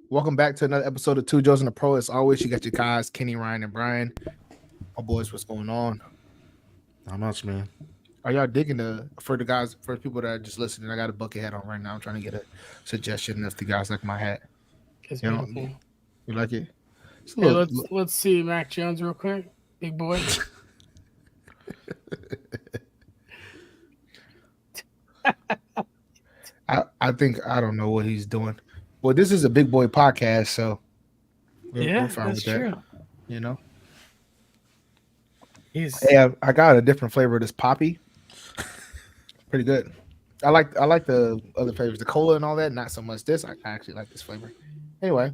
Welcome back to another episode of Two Joes and a Pro. As always, you got your guys, Kenny, Ryan, and Brian. My boys, what's going on? Not much, man. Are y'all digging for the guys, for the people that are just listening? I got a bucket hat on right now. I'm trying to get a suggestion if the guys like my hat. It's You know, beautiful. you like it? It's a Hey, little, let's see Mac Jones real quick, big boy. I think, I don't know what he's doing. Well, this is a big boy podcast, so we're Yeah, fine that's with that. true. You know, He's hey, I got a different flavor of this poppy. Pretty good. I like the other flavors, the cola and all that. Not so much this. I actually like this flavor. Anyway,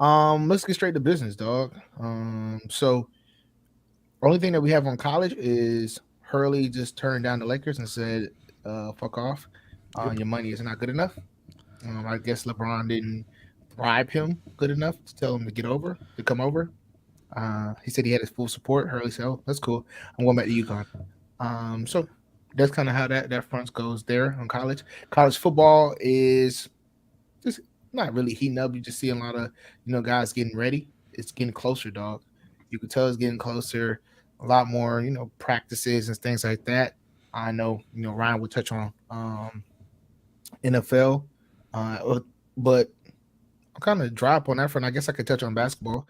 let's get straight to business, dog. So only thing that we have on college is Hurley just turned down the Lakers and said, "Fuck off. Yep. Your money is not good enough." I guess LeBron didn't bribe him good enough to tell him to come over. He said he had his full support. Hurley said, "Oh, that's cool. I'm going back to UConn." So that's kind of how that front goes there on college. College football is just not really heating up. You just see a lot of guys getting ready. It's getting closer, dog. You can tell it's getting closer. A lot more practices and things like that. I know Ryan would touch on NFL, but I'm kind of drop on that front. I guess I could touch on basketball.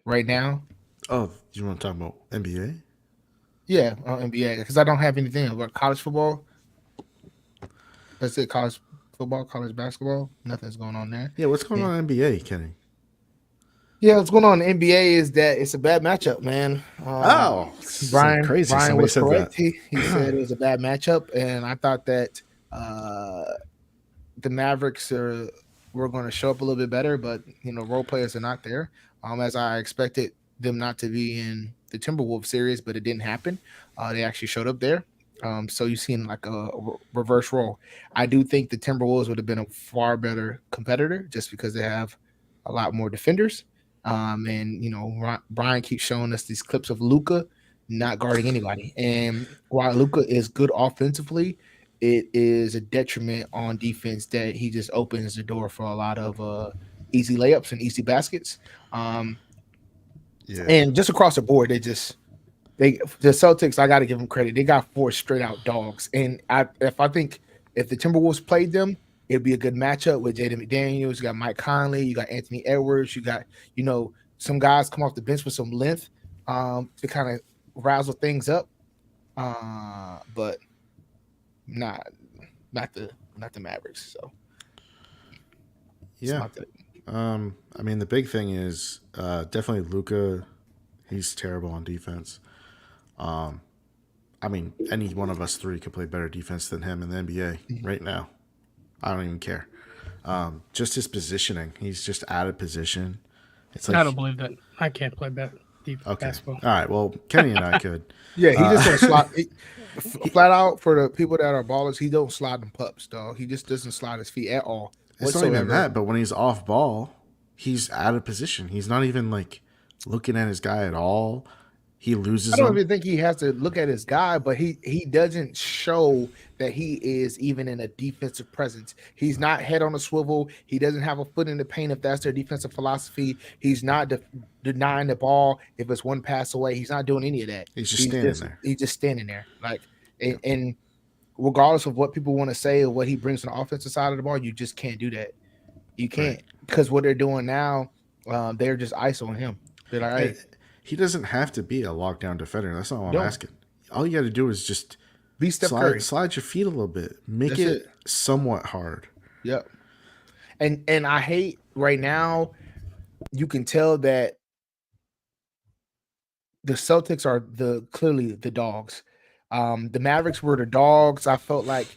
Right now, Oh, you want to talk about NBA? yeah, on NBA because I don't have anything about college football. That's it. College football, college basketball. Nothing's going on there. Yeah, what's going Yeah. on in NBA, Kenny? Yeah, what's going on in the NBA is that it's a bad matchup, man. So crazy. Brian Somebody was said correct. that. He said it was a bad matchup, and I thought that uh, the Mavericks were going to show up a little bit better, but role players are not there. As I expected them not to be in the Timberwolves series, but it didn't happen. They actually showed up there. So you've seen like a reverse role. I do think the Timberwolves would have been a far better competitor just because they have a lot more defenders. And Brian keeps showing us these clips of Luca not guarding anybody. And while Luca is good offensively, it is a detriment on defense that he just opens the door for a lot of easy layups and easy baskets. Um, Yeah. and just across the board, the Celtics, I got to give them credit. They got four straight out dogs. And I think if the Timberwolves played them, it'd be a good matchup with Jaden McDaniels. You got Mike Conley, you got Anthony Edwards, you got some guys come off the bench with some length to kind of razzle things up. But not not the Mavericks. So it's Yeah. not that. I mean, the big thing is definitely Luca. He's terrible on defense. I mean, any one of us three could play better defense than him in the NBA right now. I don't even care. Just his positioning. He's just out of position. It's I don't like, believe that. I can't play deep okay. basketball. All right. Well, Kenny and I could. Yeah, he just don't Uh, slide. Flat out for the people that are ballers, he don't slide them pups, dog. He just doesn't slide his feet at all It's not even whatsoever. that, but when he's off ball, he's out of position. He's not even like looking at his guy at all. He loses I don't him. even think he has to look at his guy, but he doesn't show that he is even in a defensive presence. He's not head on a swivel. He doesn't have a foot in the paint if that's their defensive philosophy. He's not denying the ball if it's one pass away. He's not doing any of that. He's just standing there. He's just standing there, like and regardless of what people want to say or what he brings to the offensive side of the ball, you just can't do that. You can't because what they're doing now, they're just isoing him. They're like, hey, He doesn't have to be a lockdown defender. That's not what I'm No. asking. All you got to do is just be Steph Curry. slide your feet a little bit. Make That's it it. somewhat hard. Yep. And I hate right now, you can tell that the Celtics are clearly the dogs. The Mavericks were the dogs. I felt like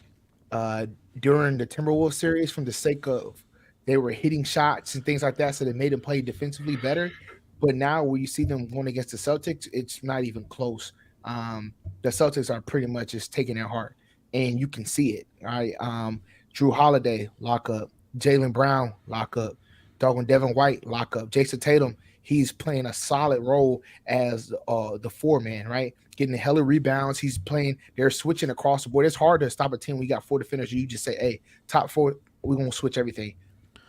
during the Timberwolves series, from the sake of they were hitting shots and things like that, so they made them play defensively better. But now when you see them going against the Celtics, it's not even close. The Celtics are pretty much just taking their heart, and you can see it. All right. Drew Holiday, lock up. Jalen Brown, lock up. Doggone Devin White, lock up. Jason Tatum, he's playing a solid role as the four man, right? Getting a hella rebounds. He's playing, they're switching across the board. It's hard to stop a team when you got four defenders. You just say, hey, top four, gonna switch everything.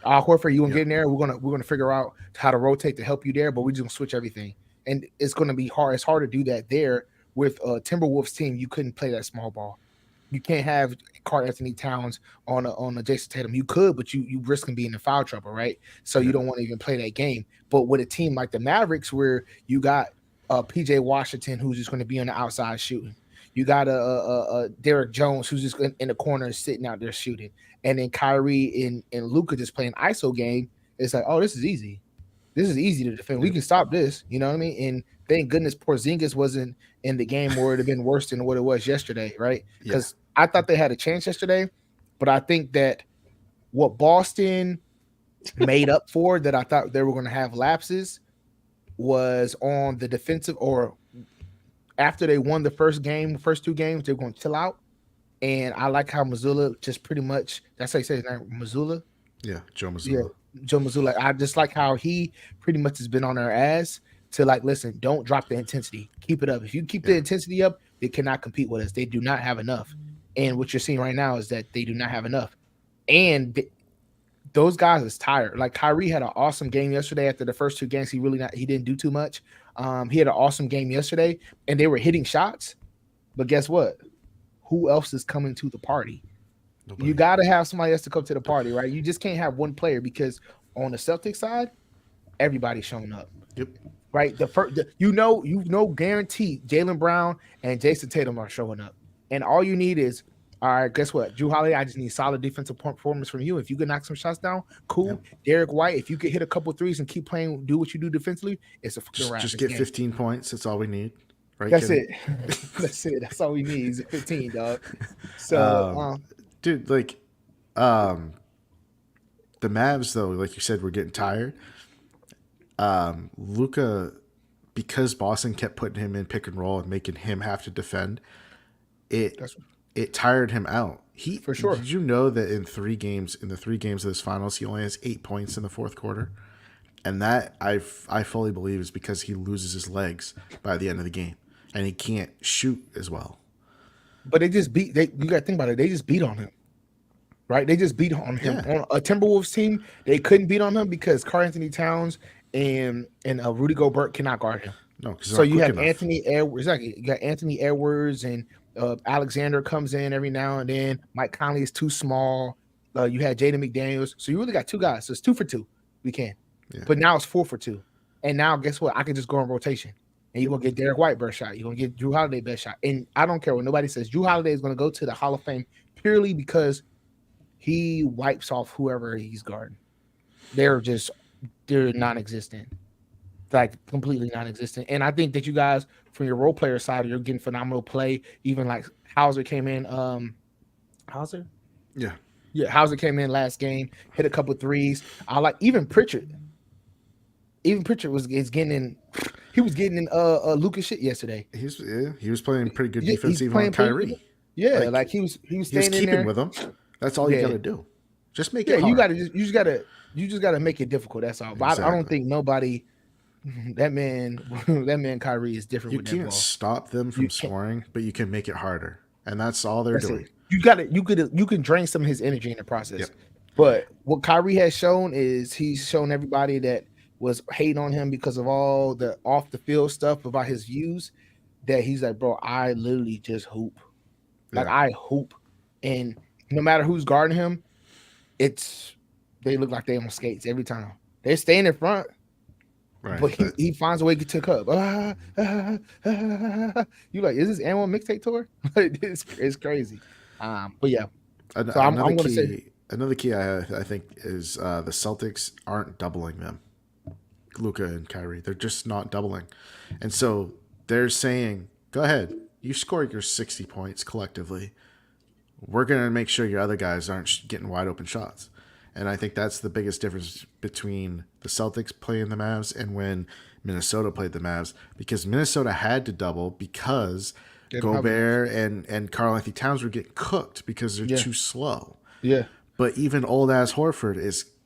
Horford, you gonna Yep. get in there. We're gonna figure out how to rotate to help you there, but we're just gonna switch everything, and it's gonna be hard. It's hard to do that there with Timberwolves team. You couldn't play that small ball. You can't have Karl Anthony Towns on a Jason Tatum. You could, but you risking being in foul trouble, right? So you don't want to even play that game. But with a team like the Mavericks, where you got PJ Washington, who's just going to be on the outside shooting. You got a Derek Jones, who's just in the corner sitting out there shooting, and then Kyrie and Luka just playing ISO game. It's like, oh, this is easy. This is easy to defend. We can stop this. You know what I mean? And thank goodness Porzingis wasn't in the game, or it'd have been worse than what it was yesterday, right? Because I thought they had a chance yesterday, but I think that what Boston made up for, that I thought they were going to have lapses, was on the defensive, or after they won the first two games, they're going to chill out. And I like how Missoula just pretty much, that's how you say his name, Missoula? Yeah, Joe Missoula. Yeah, Joe Missoula. I just like how he pretty much has been on their ass to like, listen, don't drop the intensity. Keep it up. If you keep the intensity up, they cannot compete with us. They do not have enough. And what you're seeing right now is that they do not have enough. And those guys is tired. Like Kyrie had an awesome game yesterday. After the first two games, he didn't do too much. He had an awesome game yesterday, and they were hitting shots. But guess what? Who else is coming to the party? Nobody. You got to have somebody else to come to the party, right? You just can't have one player, because on the Celtics side, everybody's showing up. Yep. Right. Guaranteed Jaylen Brown and Jason Tatum are showing up. And all you need is, all right, guess what? Drew Holiday, I just need solid defensive performance from you. If you can knock some shots down, cool. Yep. Derek White, if you could hit a couple threes and keep playing, do what you do defensively, it's a fucking wrap. Just get 15 points. That's all we need. Right? That's it. That's it. That's all we need is 15, dog. So, dude, like, the Mavs, though, like you said, we're getting tired. Luka, because Boston kept putting him in pick and roll and making him have to defend, it tired him out. For sure. Did you know that in the 3 games of this finals, he only has 8 points in the fourth quarter? And that I fully believe is because he loses his legs by the end of the game, and he can't shoot as well. But you got to think about it. They just beat on him, right? They just beat on him. On a Timberwolves team, they couldn't beat on him because Karl Anthony Towns and Rudy Gobert cannot guard him. No, so you have Anthony Edwards. Exactly. You got Anthony Edwards, and Alexander comes in every now and then. Mike Conley is too small. You had Jaden McDaniels. So you really got 2 guys. So it's 2 for 2. We can. Yeah. But now it's 4 for 2. And now guess what? I can just go in rotation. And you're going to get Derek White best shot. You're going to get Drew Holiday best shot. And I don't care what nobody says. Drew Holiday is going to go to the Hall of Fame purely because he wipes off whoever he's guarding. They're non-existent. Like completely non-existent. And I think that you guys, from your role player side, you're getting phenomenal play. Even like Hauser came in. Hauser? Yeah. Yeah, Hauser came in last game, hit a couple threes. I like even Pritchard. Even Pritchard was getting in. He was getting in Lucas shit yesterday. He was playing pretty good defense even on Kyrie. Yeah, like he was staying in there with him. That's all you got to do. Just make it hard. You just gotta make it difficult. That's all. But I don't think nobody. That man Kyrie is different. You can't stop them from scoring, but you can make it harder, and that's all they're doing. You can drain some of his energy in the process. Yep. But what Kyrie has shown is he's shown everybody that was hating on him because of all the off the field stuff about his views, that he's like, bro, I literally just hoop. Like I hoop, and no matter who's guarding him, they look like they on skates every time. They're staying in front. Right, but he finds a way to get to the cup. You like, is this annual mixtape tour? It's crazy. But yeah. So I'm going to say another key I think is the Celtics aren't doubling them, Luka and Kyrie. They're just not doubling, and so they're saying, "Go ahead, you score your 60 points collectively. We're going to make sure your other guys aren't getting wide open shots." And I think that's the biggest difference between the Celtics playing the Mavs and when Minnesota played the Mavs, because Minnesota had to double because Gobert and Karl Anthony Towns were getting cooked because they're too slow. Yeah. But even old ass Horford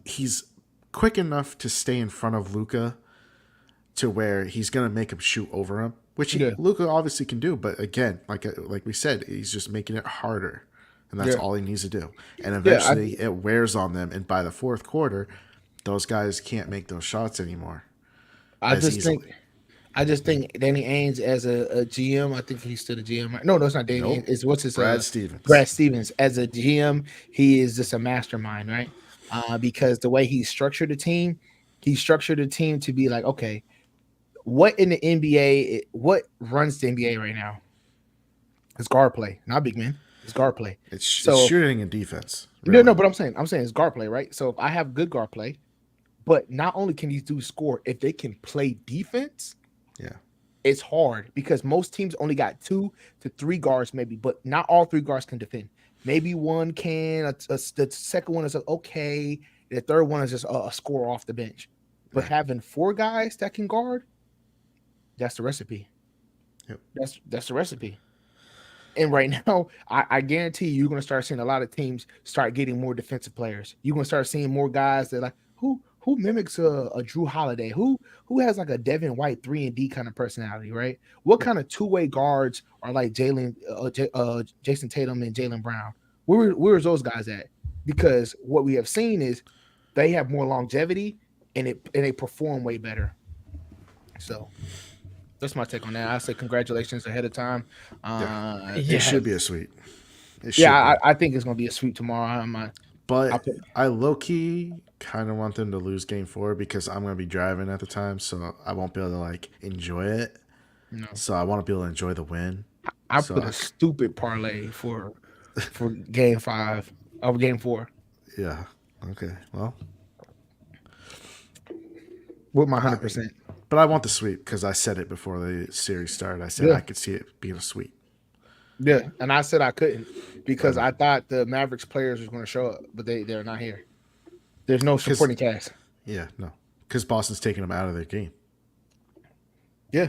he's quick enough to stay in front of Luka to where he's gonna make him shoot over him, which Luka obviously can do. But again, like we said, he's just making it harder. and that's all he needs to do. And Yeah, eventually, it wears on them, and by the fourth quarter, those guys can't make those shots anymore I as just think easily. I just think Danny Ainge as a GM, I think he's still the GM. Right? No, it's not Danny Ainge. Nope. It's what's his Brad Stevens. Brad Stevens as a GM. He is just a mastermind, right? Because the way he structured the team to be like, okay, what in the NBA, what runs the NBA right now? It's guard play, not big man. It's guard play. It's So shooting and defense. no, Really. but I'm saying it's guard play, right? So if I have good guard play, but not only can these dudes score, if they can play defense, Yeah. it's hard because most teams only got 2 to 3 guards, maybe, but not all 3 guards can defend. Maybe one can. The second one is okay. The third one is just a score off the bench. But having 4 guys that can guard, that's the recipe. Yep. That's the recipe. And right now, I guarantee you're going to start seeing a lot of teams start getting more defensive players. You're going to start seeing more guys that like who mimics a Drew Holiday, who has like a Devin White 3-and-D kind of personality, right? What kind of two-way guards are like Jason Tatum and Jaylen Brown? Where's those guys at? Because what we have seen is they have more longevity and they perform way better. So that's my take on that. I say congratulations ahead of time. It should be a sweep. I think it's gonna be a sweep tomorrow. But I low key kind of want them to lose Game 4 because I'm gonna be driving at the time, so I won't be able to like enjoy it. No. So I want to be able to enjoy the win. I put a stupid parlay for Game 5 of Game 4. Yeah. Okay. Well, with my 100%. But I want the sweep because I said it before the series started. I said I could see it being a sweep. Yeah, and I said I couldn't because I thought the Mavericks players was going to show up, but they're not here. There's no supporting cast. Yeah, no, because Boston's taking them out of their game. Yeah.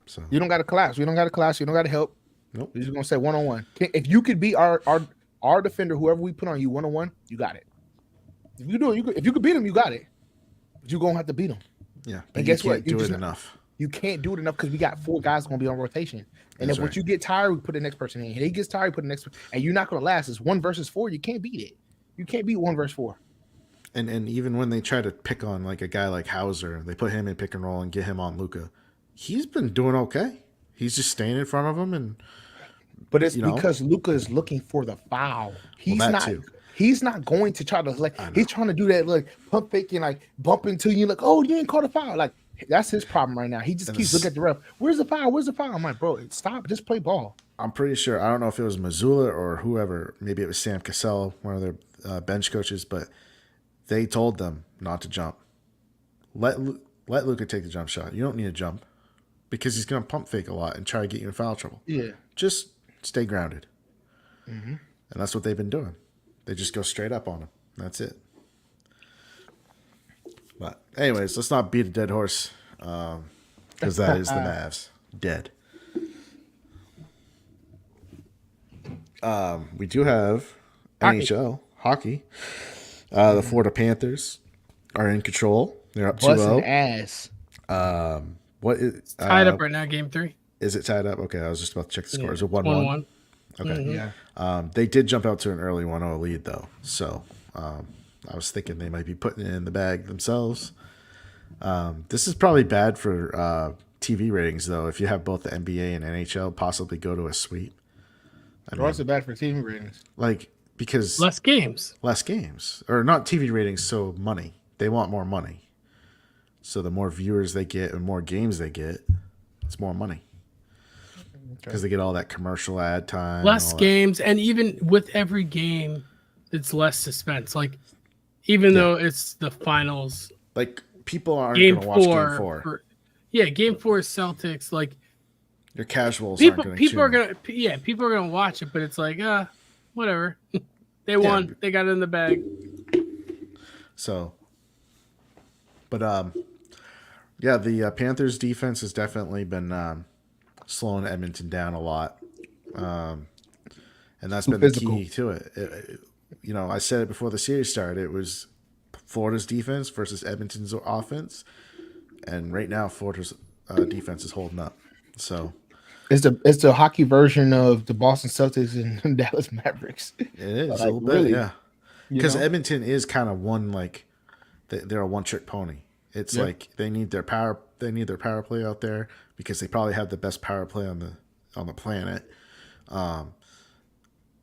So you don't got to collapse. You don't got to collapse. You don't got to help. Nope. You're just going to say 1-on-1. If you could be our defender, whoever we put on you 1-on-1, you got it. If you do it, if you could beat him, you got it. But you're going to have to beat him. Yeah, and guess what? You do it enough. You can't do it enough because we got 4 guys going to be on rotation. And once you get tired, we put the next person in. He gets tired, put the next. And you're not going to last. It's 1 versus 4. You can't beat it. You can't beat 1 versus 4. And even when they try to pick on like a guy like Hauser, they put him in pick and roll and get him on Luka. He's been doing okay. He's just staying in front of him, but it's because Luka is looking for the foul. He's not. Too. He's not going to try to like. He's trying to do that like pump fake and like bump into you like, oh, you ain't caught a foul. Like that's his problem right now. He just keeps looking at the ref. Where's the foul? Where's the foul? I'm like, bro, stop. Just play ball. I'm pretty sure. I don't know if it was Missoula or whoever. Maybe it was Sam Cassell, one of their bench coaches, but they told them not to jump. Let Luka take the jump shot. You don't need to jump because he's going to pump fake a lot and try to get you in foul trouble. Yeah. Just stay grounded. Mm-hmm. And that's what they've been doing. They just go straight up on him. That's it. But anyways, let's not beat a dead horse because that is the Mavs. Dead. We do have NHL hockey. The Florida Panthers are in control. They're up 2-0. Ass. What is tied up right now? Game 3. Is it tied up? Okay, I was just about to check the score. Is it 1-1? Okay. Mm-hmm. Yeah. They did jump out to an early 1-0 lead though, so I was thinking they might be putting it in the bag themselves. This is probably bad for TV ratings though. If you have both the NBA and NHL possibly go to a sweep. Why is it bad for TV ratings? Like because less games, or not TV ratings. So money. They want more money. So the more viewers they get and more games they get, it's more money. Because they get all that commercial ad time. Less games, and even with every game, it's less suspense. Like, even though it's the finals. Like, people aren't going to watch Game 4. Game 4 is Celtics. Like, your casuals people aren't going to people are going to watch it, but it's like, whatever. They won. They got it in the bag. So, but, the Panthers defense has definitely been slowing Edmonton down a lot. And that's been the key to it. I said it before the series started. It was Florida's defense versus Edmonton's offense. And right now, Florida's defense is holding up. So It's the hockey version of the Boston Celtics and Dallas Mavericks. It is a Like little bit, really, yeah. you Because know? Edmonton is kind of one like they're a one trick pony. It's Yeah. like they need their power play out there because they probably have the best power play on the planet, and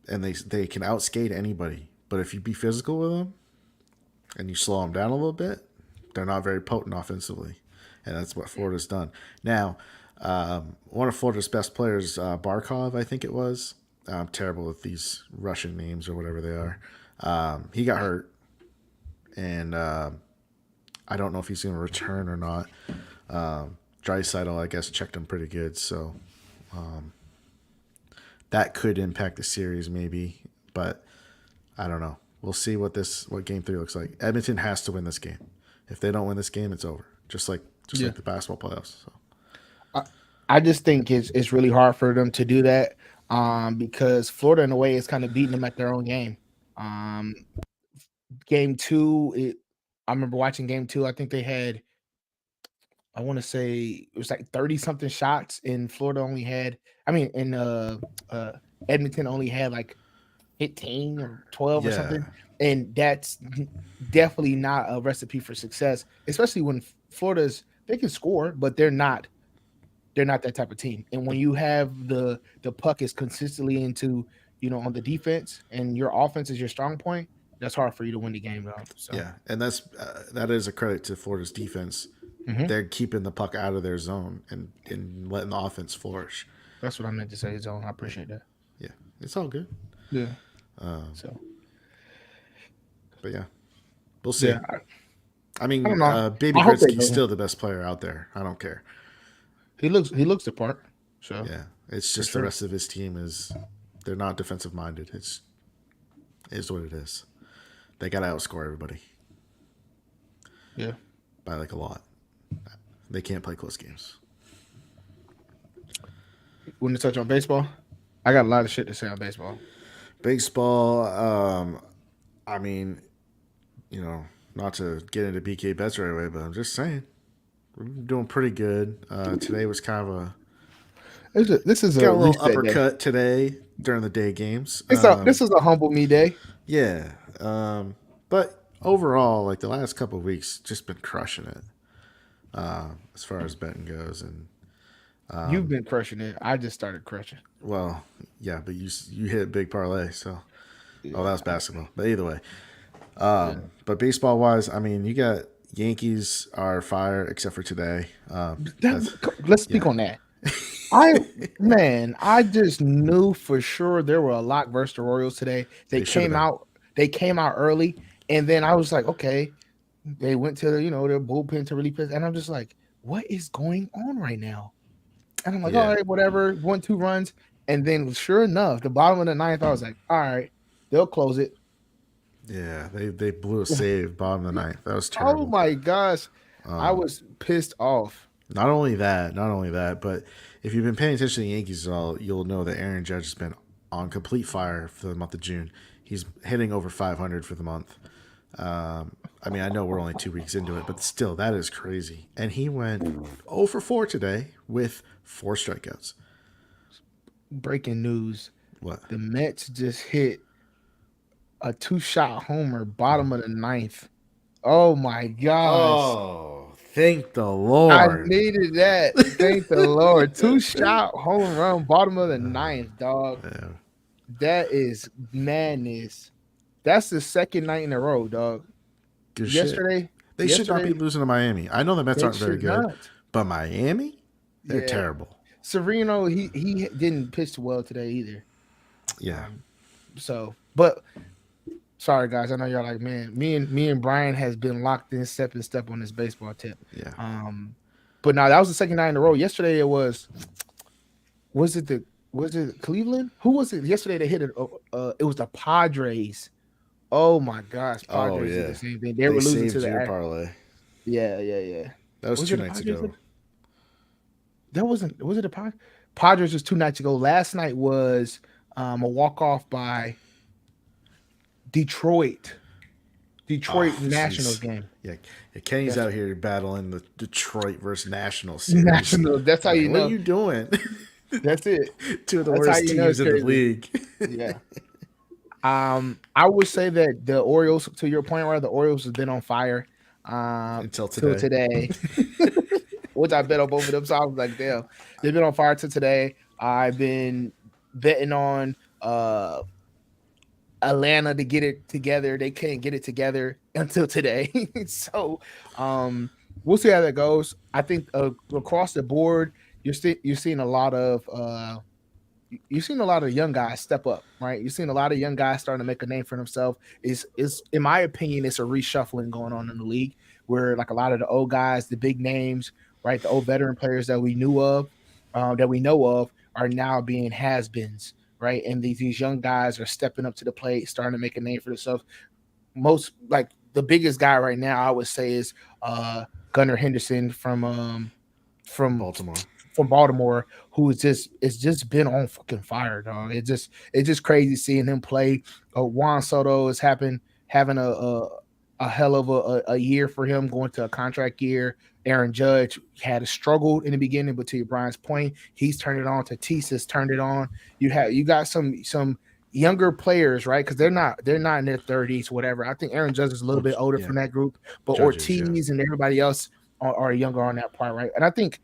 they can outskate anybody. But if you be physical with them and you slow them down a little bit, they're not very potent offensively, and that's what Florida's done. Now, one of Florida's best players, Barkov, I think it was. I'm terrible with these Russian names or whatever they are. He got hurt, and I don't know if he's going to return or not. Draisaitl, I guess, checked him pretty good, so that could impact the series maybe, but I don't know. We'll see what game 3 looks like. Edmonton has to win this game. If they don't win this game, it's over. Just like the basketball playoffs. So. I just think it's really hard for them to do that because Florida, in a way, is kind of beating them at their own game. Game 2, I remember watching game 2. I think they had, I want to say it was like 30 something shots, and Florida only had, in Edmonton only had like 15 or 12 or something. And that's definitely not a recipe for success, especially when they can score, but they're not that type of team. And when you have the puck is consistently into, on the defense and your offense is your strong point, that's hard for you to win the game, though. So. Yeah, and that is a credit to Florida's defense. Mm-hmm. They're keeping the puck out of their zone and letting the offense flourish. That's what I meant to say, zone. I appreciate that. Yeah, it's all good. Yeah. But yeah, we'll see. Yeah, Baby I Gretzky's still the best player out there. I don't care. He looks the part. So yeah, it's just the rest of his team they're not defensive minded. It's what it is. They got to outscore everybody. Yeah, by like a lot. They can't play close games. Want to touch on baseball? I got a lot of shit to say on baseball. Baseball, not to get into BK bets right away, but I'm just saying we're doing pretty good. Today was kind of this is got a little uppercut today during the day games. This is a humble me day. Yeah, but overall, like the last couple of weeks, just been crushing it as far as betting goes, and you've been crushing it. I just started crushing. Well, yeah, but you hit big parlay, so that was basketball. But either way, but baseball wise, you got Yankees are fire except for today. Let's speak on that. I just knew for sure there were a lock versus the Royals today. They came out early, and then I was like, okay, they went to their bullpen to really piss, and I'm just like, what is going on right now? And I'm like, all right, whatever, 1-2 runs, and then sure enough, the bottom of the ninth, I was like, all right, they'll close it. Yeah, they blew a save bottom of the ninth. That was terrible. Oh my gosh, I was pissed off. Not only that, but if you've been paying attention to the Yankees at all, you'll know that Aaron Judge has been on complete fire for the month of June. He's hitting over 500 for the month. I know we're only 2 weeks into it, but still, that is crazy. And he went 0 for 4 today with 4 strikeouts. Breaking news. What? The Mets just hit a 2-shot homer bottom of the ninth. Oh, my gosh. Oh, thank the Lord. I needed that. Thank the Lord. 2-shot home run bottom of the ninth, dog. Yeah. That is madness. That's the second night in a row, dog. Good yesterday, shit. They should not be losing to Miami. I know the Mets aren't very good, but Miami, they're terrible. Sereno, he didn't pitch well today either. Yeah. But sorry guys, I know y'all like, man, me and Brian has been locked in step on this baseball tip. Yeah. But now that was the second night in a row. Yesterday it was it Cleveland? Who was it yesterday that hit it? It was the Padres. Oh my gosh, Padres did the same thing. They were losing to the parlay. Yeah. That was 2 nights ago. Was it the Padres? Padres was 2 nights ago. Last night was a walk-off by Detroit Nationals game. Yeah, Kenny's out here battling the Detroit versus Nationals series. National. That's how you know. What are you doing? That's it. Two of the That's how worst you know it's teams in the crazy. league. Yeah. I would say that the Orioles, to your point, where the Orioles have been on fire Until till today. today, which I bet on both of them. So I was like, damn, they've been on fire till today. I've been betting on Atlanta to get it together. They can't get it together until today. So we'll see how that goes. I think across the board, you're seeing a lot of you've seen a lot of young guys step up, right? You've seen a lot of young guys starting to make a name for themselves. Is in my opinion, it's a reshuffling going on in the league where like a lot of the old guys, the big names, right, the old veteran players that we knew of, that we know of, are now being has-beens, right? And these young guys are stepping up to the plate, starting to make a name for themselves. Most like the biggest guy right now, I would say, is Gunnar Henderson from Baltimore. from Baltimore, who is just it's just been on fucking fire, dog. It's just crazy seeing him play. Juan Soto is having a hell of a year for him, going to a contract year. Aaron Judge had struggled in the beginning, but to Brian's point, he's turned it on. Tatis has turned it on. You got some younger players, right? Because they're not in their 30s, whatever. I think Aaron Judge is a little bit older from that group, but Judges, Ortiz and everybody else are younger on that part, right? And I think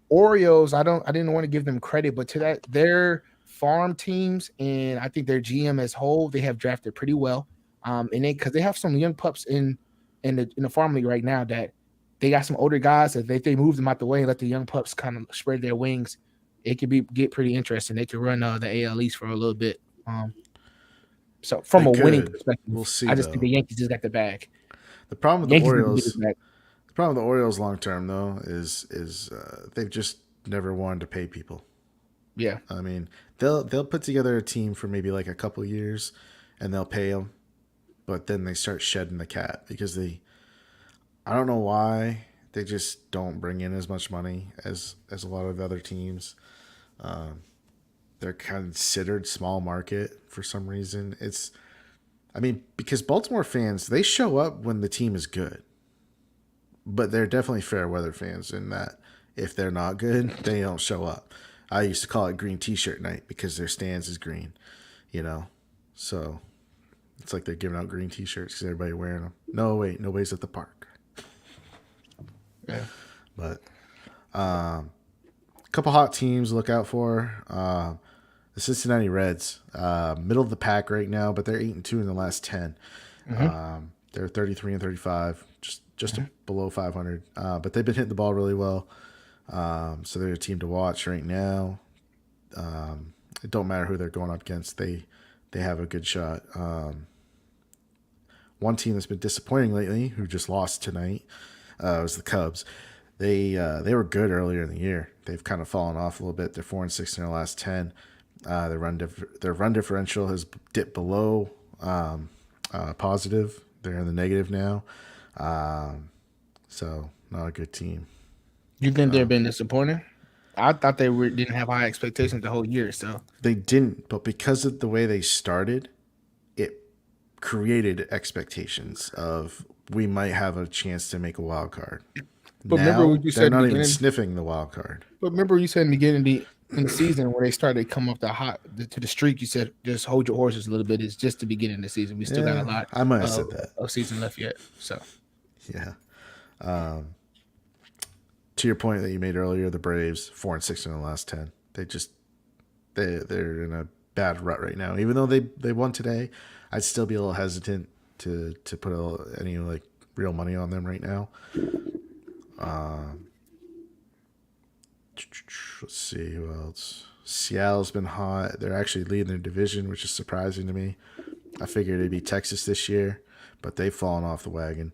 Orioles, I didn't want to give them credit, but to that their farm teams and I think their GM as whole, they have drafted pretty well. And they because they have some young pups in the farm league right now that they got some older guys that they move them out the way and let the young pups kind of spread their wings. It could get pretty interesting. They could run the AL East for a little bit. So from They a winning could. perspective, We'll see, I just think though. the Yankees just got the bag. The problem with the Yankees need to get Orioles, this bag. the problem with the Orioles long term though, is they've just never wanted to pay people. Yeah. I mean, they'll put together a team for maybe like a couple years, and they'll pay them, but then they start shedding the cat because I don't know why they just don't bring in as much money as a lot of other teams. They're considered small market for some reason. I mean, because Baltimore fans, they show up when the team is good, but they're definitely fair weather fans in that if they're not good, they don't show up. I used to call it green t-shirt night because their stands is green, so it's like they're giving out green t-shirts because everybody wearing them. No, wait, nobody's at the park. Yeah. But a couple hot teams to look out for. The Cincinnati Reds, middle of the pack right now, but they're 8-2 in the last 10. Mm-hmm. They're 33-35, just below 500. But they've been hitting the ball really well. So they're a team to watch right now. It don't matter who they're going up against; they have a good shot. One team that's been disappointing lately, who just lost tonight, was the Cubs. They were good earlier in the year. They've kind of fallen off a little bit. They're 4-6 in their last 10. Their run differential has dipped below positive. They're in the negative now. So not a good team. You think they've been disappointed? I thought they didn't have high expectations the whole year. So They didn't, but because of the way they started, it created expectations of we might have a chance to make a wild card. But Now, remember what you they're said not in the even beginning? sniffing the wild card. But remember you said in the beginning in the season where they started to come up to the streak, you said just hold your horses a little bit. It's just the beginning of the season. We still got a lot I might have said that. of season left yet. So Yeah. To your point that you made earlier, the Braves 4-6 in the last 10. They're in a bad rut right now. Even though they won today, I'd still be a little hesitant to put any like real money on them right now. Let's see who else. Seattle's been hot. They're actually leading their division, which is surprising to me. I figured it'd be Texas this year, but they've fallen off the wagon.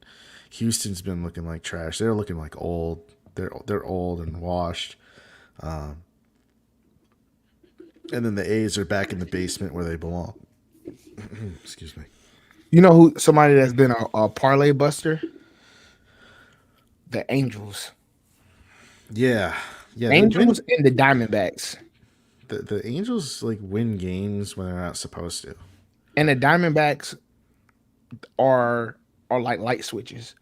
Houston's been looking like trash. They're looking like old. They're old and washed. And then the A's are back in the basement where they belong. Excuse me. you know who somebody that's been a parlay buster? The Angels. Yeah. Angels and the Diamondbacks. The Angels like win games when they're not supposed to. And the Diamondbacks are like light switches.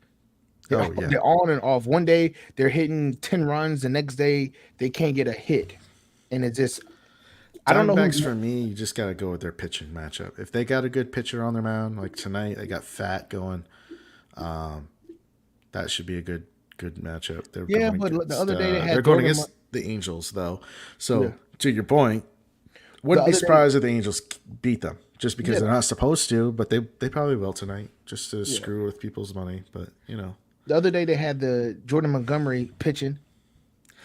They're on and off. One day they're hitting 10 runs, the next day they can't get a hit. and it just I don't know Diamondbacks who. for me, you just got to go with their pitching matchup. If they got a good pitcher on their mound, like tonight, they got Fat going. That should be a good matchup. They're Yeah, going but the against other day they they're had going Jordan. against the Angels though. Yeah. So to your point, The wouldn't be other day, surprised if the Angels beat them just because yeah, they're not supposed to, but they probably will tonight just to yeah. screw with people's money. But The other day they had the Jordan Montgomery pitching.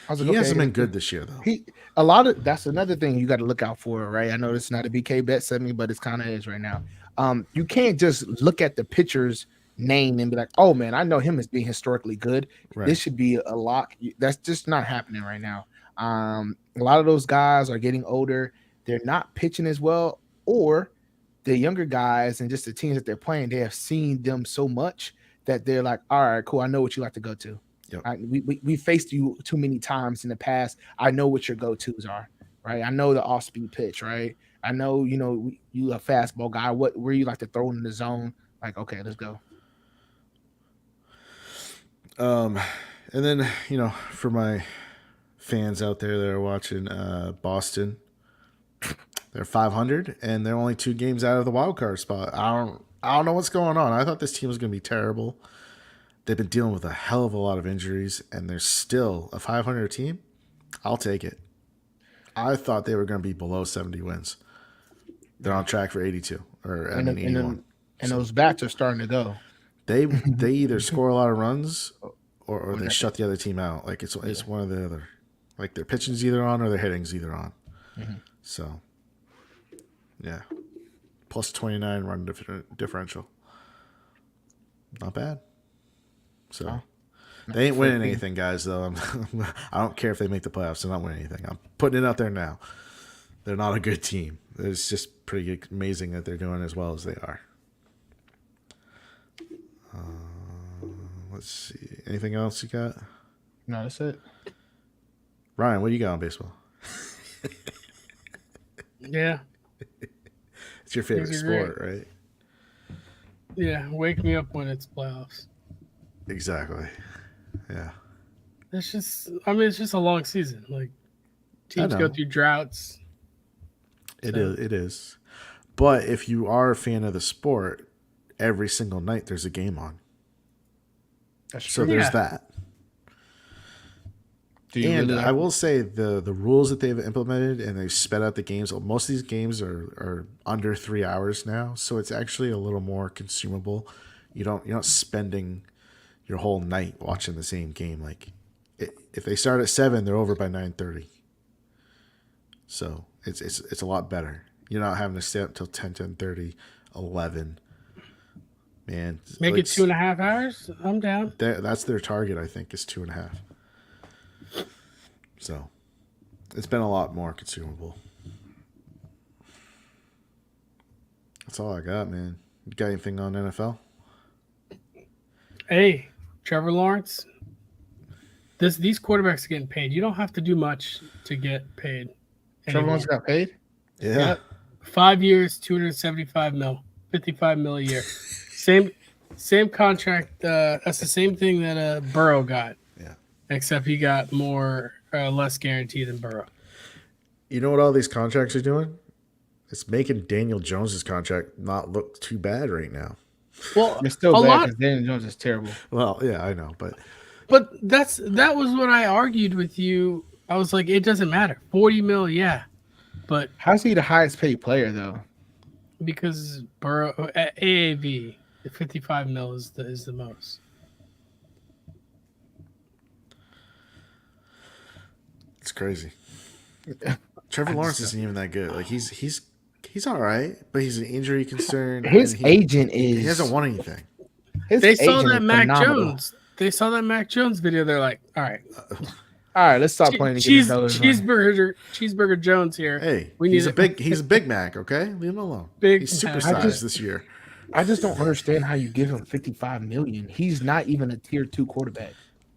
I was like, he okay, hasn't been good this year though. he a lot of that's another thing you got to look out for, right? I know it's not a BK bet 70, but it's kind of is right now. You can't just look at the pitcher's name and be like, oh man, I know him as being historically good. Right. This should be a lock. That's just not happening right now. A lot of those guys are getting older. They're not pitching as well, or the younger guys and just the teams that they're playing, they have seen them so much that they're like, all right, cool. I know what you like to go to. Yep. We faced you too many times in the past. I know what your go-tos are, right? I know the off-speed pitch, right? I know, you a fastball guy. Where you like to throw in the zone? Like, okay, let's go. And then for my fans out there that are watching, Boston, they're 500 and they're only 2 games out of the wild card spot. I don't know what's going on. I thought this team was going to be terrible. They've been dealing with a hell of a lot of injuries, and they're still a 500 team. I'll take it. I thought they were going to be below 70 wins. They're on track for 82 or 81. And those bats are starting to go. They either score a lot of runs or they shut the other team out. Like it's one or the other. Like their pitching's either on or their hitting's either on. Mm-hmm. So, yeah, plus 29 run differential. Not bad. So they ain't winning anything, guys. Though I don't care if they make the playoffs. They're not winning anything. I'm putting it out there now. They're not a good team. It's just pretty amazing that they're doing as well as they are. Let's see. Anything else you got? No, that's it. Ryan, what do you got on baseball? Yeah. It's your favorite sport, right? Yeah. Wake me up when it's playoffs. Exactly. Yeah. It's just a long season. Like teams go through droughts. It is. But if you are a fan of the sport, every single night there's a game on. That's true. So there's that. And I will say the rules that they've implemented and they've sped out the games. Most of these games are under 3 hours now, so it's actually a little more consumable. You're not spending your whole night watching the same game. Like if they start at 7, they're over by 9:30. So it's a lot better. You're not having to stay up till 10, 10:30, 11. Man, make it 2.5 hours. I'm down. That's their target. I think is 2.5. So it's been a lot more consumable. That's all I got, man. You got anything on NFL? Hey, Trevor Lawrence. These quarterbacks are getting paid. You don't have to do much to get paid. Trevor Lawrence got paid? Yeah. Yep. 5 years, $275 million, $55 million a year. Same contract. That's the same thing that Burrow got. Yeah. Except he got less guaranteed than Burrow. You know what all these contracts are doing? It's making Daniel Jones's contract not look too bad right now. Well, it's still bad because Daniel Jones is terrible. Well, yeah, I know, but that was what I argued with you. I was like, it doesn't matter. 40 mil, yeah. But how's he the highest paid player though? Because Burrow at AAV, the 55 mil is the most. It's crazy. Trevor Lawrence isn't even that good. Like he's all right, but he's an injury concern. His agent is. He hasn't won anything. They saw that Mac Jones. They saw that Mac Jones video. They're like, all right, let's stop playing. Cheeseburger Jones here. Hey, he's a Big Mac. Okay, leave him alone. He's supersized this year. I just don't understand how you give him $55 million. He's not even a tier 2 quarterback.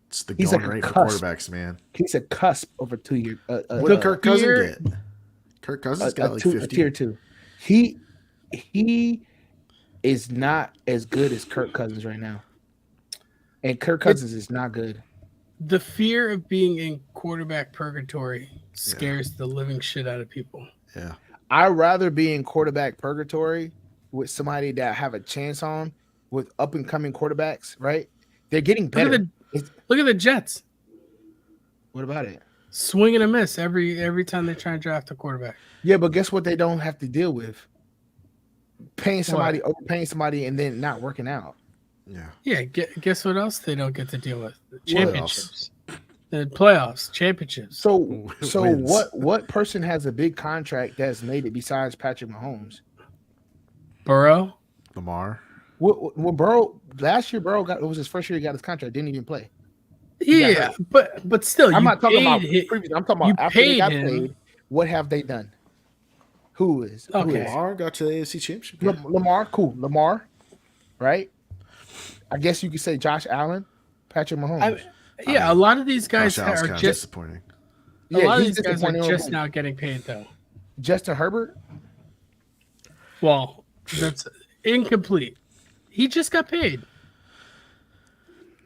It's the going rate for quarterbacks, man. He's a cusp over 2 years. What did Kirk Cousins get? Kirk Cousins got like 50. A tier 2. He is not as good as Kirk Cousins right now. And Kirk Cousins is not good. The fear of being in quarterback purgatory scares the living shit out of people. Yeah. I'd rather be in quarterback purgatory with somebody that have a chance on with up and coming quarterbacks, right? They're getting better. Look at the Jets. What about it? Swing and a miss every time they try and draft a quarterback. Yeah, but guess what they don't have to deal with? Paying somebody, overpaying somebody, and then not working out. Yeah. Yeah, guess what else they don't get to deal with? The championships. The playoffs, championships. So Wins. what person has a big contract that's made it besides Patrick Mahomes? Burrow? Lamar. Well, Burrow last year, it was his first year he got his contract, didn't even play. Yeah, but still, I'm not talking about him. previous. I'm talking about after they got paid. What have they done? Who is? Lamar got to the AFC Championship. Yeah. Lamar, cool. Lamar, right? I guess you could say Josh Allen, Patrick Mahomes. A lot of these guys Josh are Allen's just disappointing. A lot of these guys are just now getting paid, though. Justin Herbert? Well, that's incomplete. He just got paid.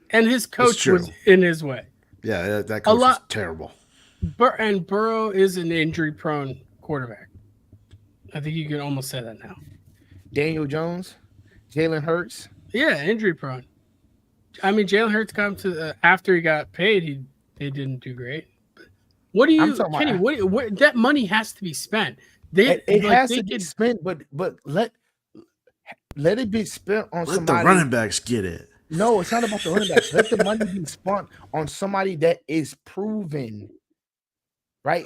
And his coach was in his way. Yeah, that coach was terrible. And Burrow is an injury-prone quarterback. I think you can almost say that now. Daniel Jones? Jalen Hurts? Yeah, injury-prone. I mean, Jalen Hurts got him to after he got paid, they didn't do great. What do you, Kenny? What that money has to be spent. It has to be spent, but let it be spent on somebody. Let the running backs get it. No, it's not about the running backs. Let the money be spent on somebody that is proven. Right?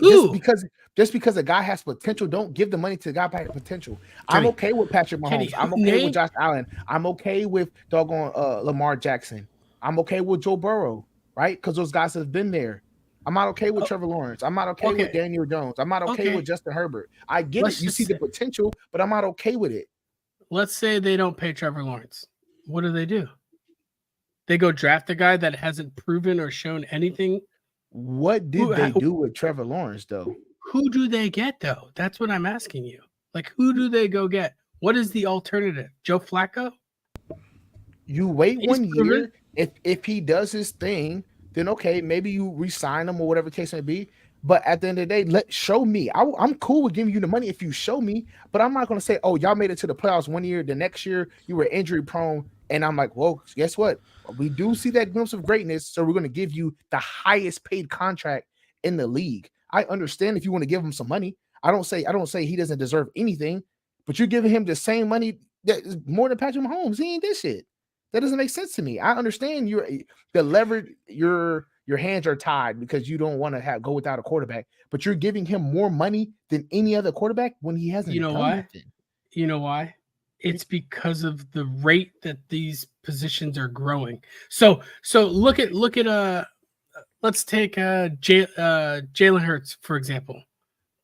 Just because a guy has potential, don't give the money to the guy by potential. I'm okay with Patrick Mahomes. I'm okay with Josh Allen. I'm okay with doggone Lamar Jackson. I'm okay with Joe Burrow, right? Because those guys have been there. I'm not okay with Trevor Lawrence. I'm not okay with Daniel Jones. I'm not okay with Justin Herbert. I get it. You see the potential, but I'm not okay with it. Let's say they don't pay Trevor Lawrence. What do? They go draft a guy that hasn't proven or shown anything. What did they do with Trevor Lawrence, though? Who do they get, though? That's what I'm asking you. Like, who do they go get? What is the alternative? Joe Flacco? You wait 1 year. If he does his thing, then okay, maybe you re-sign him or whatever the case may be. But at the end of the day, show me. I'm cool with giving you the money if you show me. But I'm not going to say, oh, y'all made it to the playoffs 1 year. The next year, you were injury prone. And I'm like, well, guess what? We do see that glimpse of greatness. So we're going to give you the highest paid contract in the league. I understand if you want to give him some money. I don't say he doesn't deserve anything. But you're giving him the same money that is more than Patrick Mahomes. He ain't this shit. That doesn't make sense to me. I understand the leverage, your hands are tied because you don't want to go without a quarterback, but you're giving him more money than any other quarterback when he hasn't. You know why? You know why? It's because of the rate that these positions are growing. So look at let's take Jalen Hurts for example.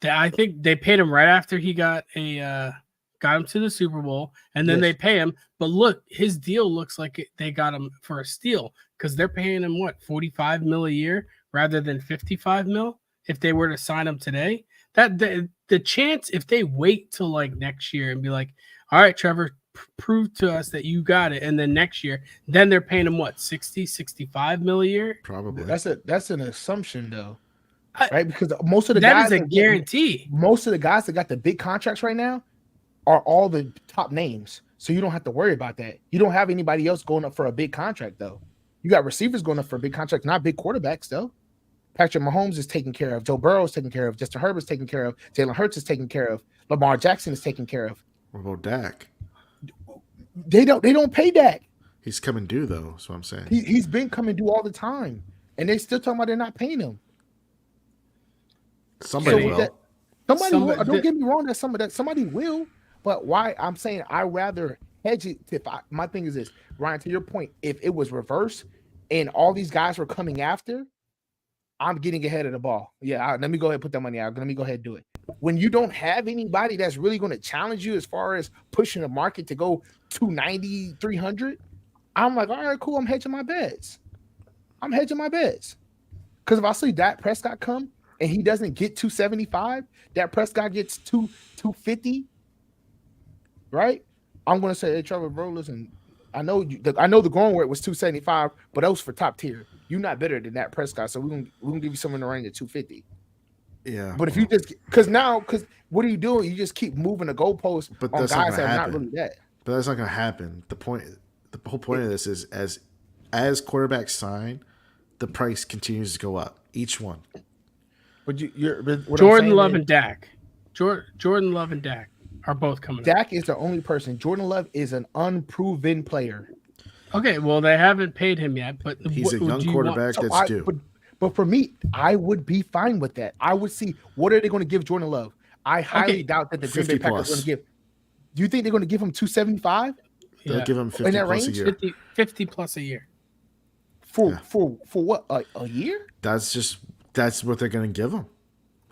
I think they paid him right after he got him to the Super Bowl, and then they pay him. But look, his deal looks like they got him for a steal because they're paying him what, $45 million a year rather than $55 million if they were to sign him today. That the chance if they wait till like next year and be like, all right, Trevor, prove to us that you got it, and then next year, then they're paying him what, 60, 65 million a year? Probably. That's an assumption though. Right? Because most of the that guys is a guarantee. Most of the guys that got the big contracts right now are all the top names. So you don't have to worry about that. You don't have anybody else going up for a big contract though. You got receivers going up for a big contract, not big quarterbacks though. Patrick Mahomes is taken care of. Joe Burrow is taken care of. Justin Herbert's taken care of. Jalen Hurts is taken care of. Lamar Jackson is taken care of. What about Dak? They don't pay Dak. He's coming due though. That's what I'm saying. He's been coming due all the time, and they still talking about they're not paying him. Somebody will. Somebody will. Don't get me wrong. That somebody will. But why? I'm saying I rather hedge it. My thing is this, Ryan. To your point, if it was reverse, and all these guys were coming after, I'm getting ahead of the ball. Yeah, let me go ahead and put that money out. Let me go ahead and do it. When you don't have anybody that's really going to challenge you as far as pushing the market to go 290, 300, I'm like, all right, cool. I'm hedging my bets. Because if I see Dak Prescott come and he doesn't get 275, Dak Prescott gets 250, right? I'm going to say, hey, Trevor, bro, listen, I know the going rate was 275, but that was for top tier. You're not better than that Prescott, so we're gonna give you something in the range of 250. Yeah. But if you just because what are you doing? You just keep moving the goalposts But on that's not guys gonna that are not happen. really that. But that's not going to happen. The whole point of this is as quarterbacks sign, the price continues to go up. Each one. But what Jordan I'm Love saying and Dak. Jordan Love and Dak are both coming up. Dak is the only person. Jordan Love is an unproven player. Okay, well they haven't paid him yet, but He's a young quarterback that's due. But for me, I would be fine with that. I would see what are they going to give Jordan Love. I highly doubt that the Green Bay Packers are going to give. Do you think they're going to give him 275? They'll give him 50 plus a year. 50 plus a year. For what? A year? That's what they're going to give him.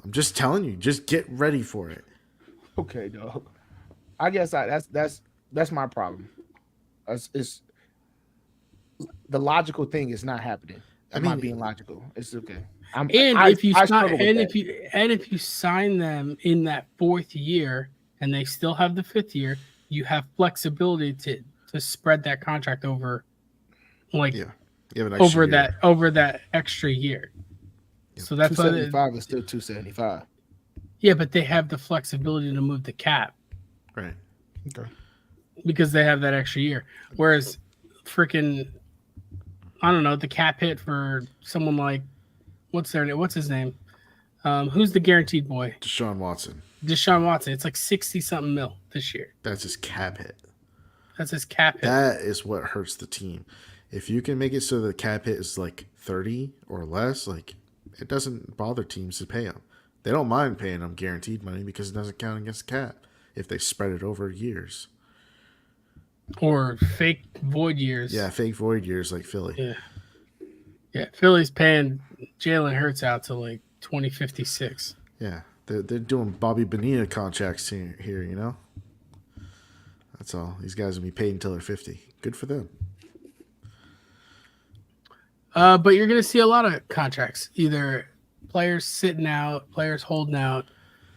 I'm just telling you. Just get ready for it. Okay, dog. I guess that's my problem. It's the logical thing is not happening. I'm not being logical. It's okay. If you sign them in that 4th year and they still have the 5th year, you have flexibility to spread that contract over, like over that extra year. Yeah. So that's 275 is still 275. Yeah, but they have the flexibility to move the cap, right? Okay. Because they have that extra year. Whereas, freaking, I don't know, the cap hit for someone like what's his name? Who's the guaranteed boy? Deshaun Watson. It's like 60-something mil this year. That's his cap hit. That is what hurts the team. If you can make it so the cap hit is like 30 or less, like it doesn't bother teams to pay them. They don't mind paying them guaranteed money because it doesn't count against the cap if they spread it over years. Or fake void years. Yeah, fake void years like Philly. Yeah, Philly's paying Jalen Hurts out to like 2056. Yeah, they're doing Bobby Bonilla contracts here, you know? That's all. These guys will be paid until they're 50. Good for them. But you're going to see a lot of contracts. Either players sitting out, players holding out,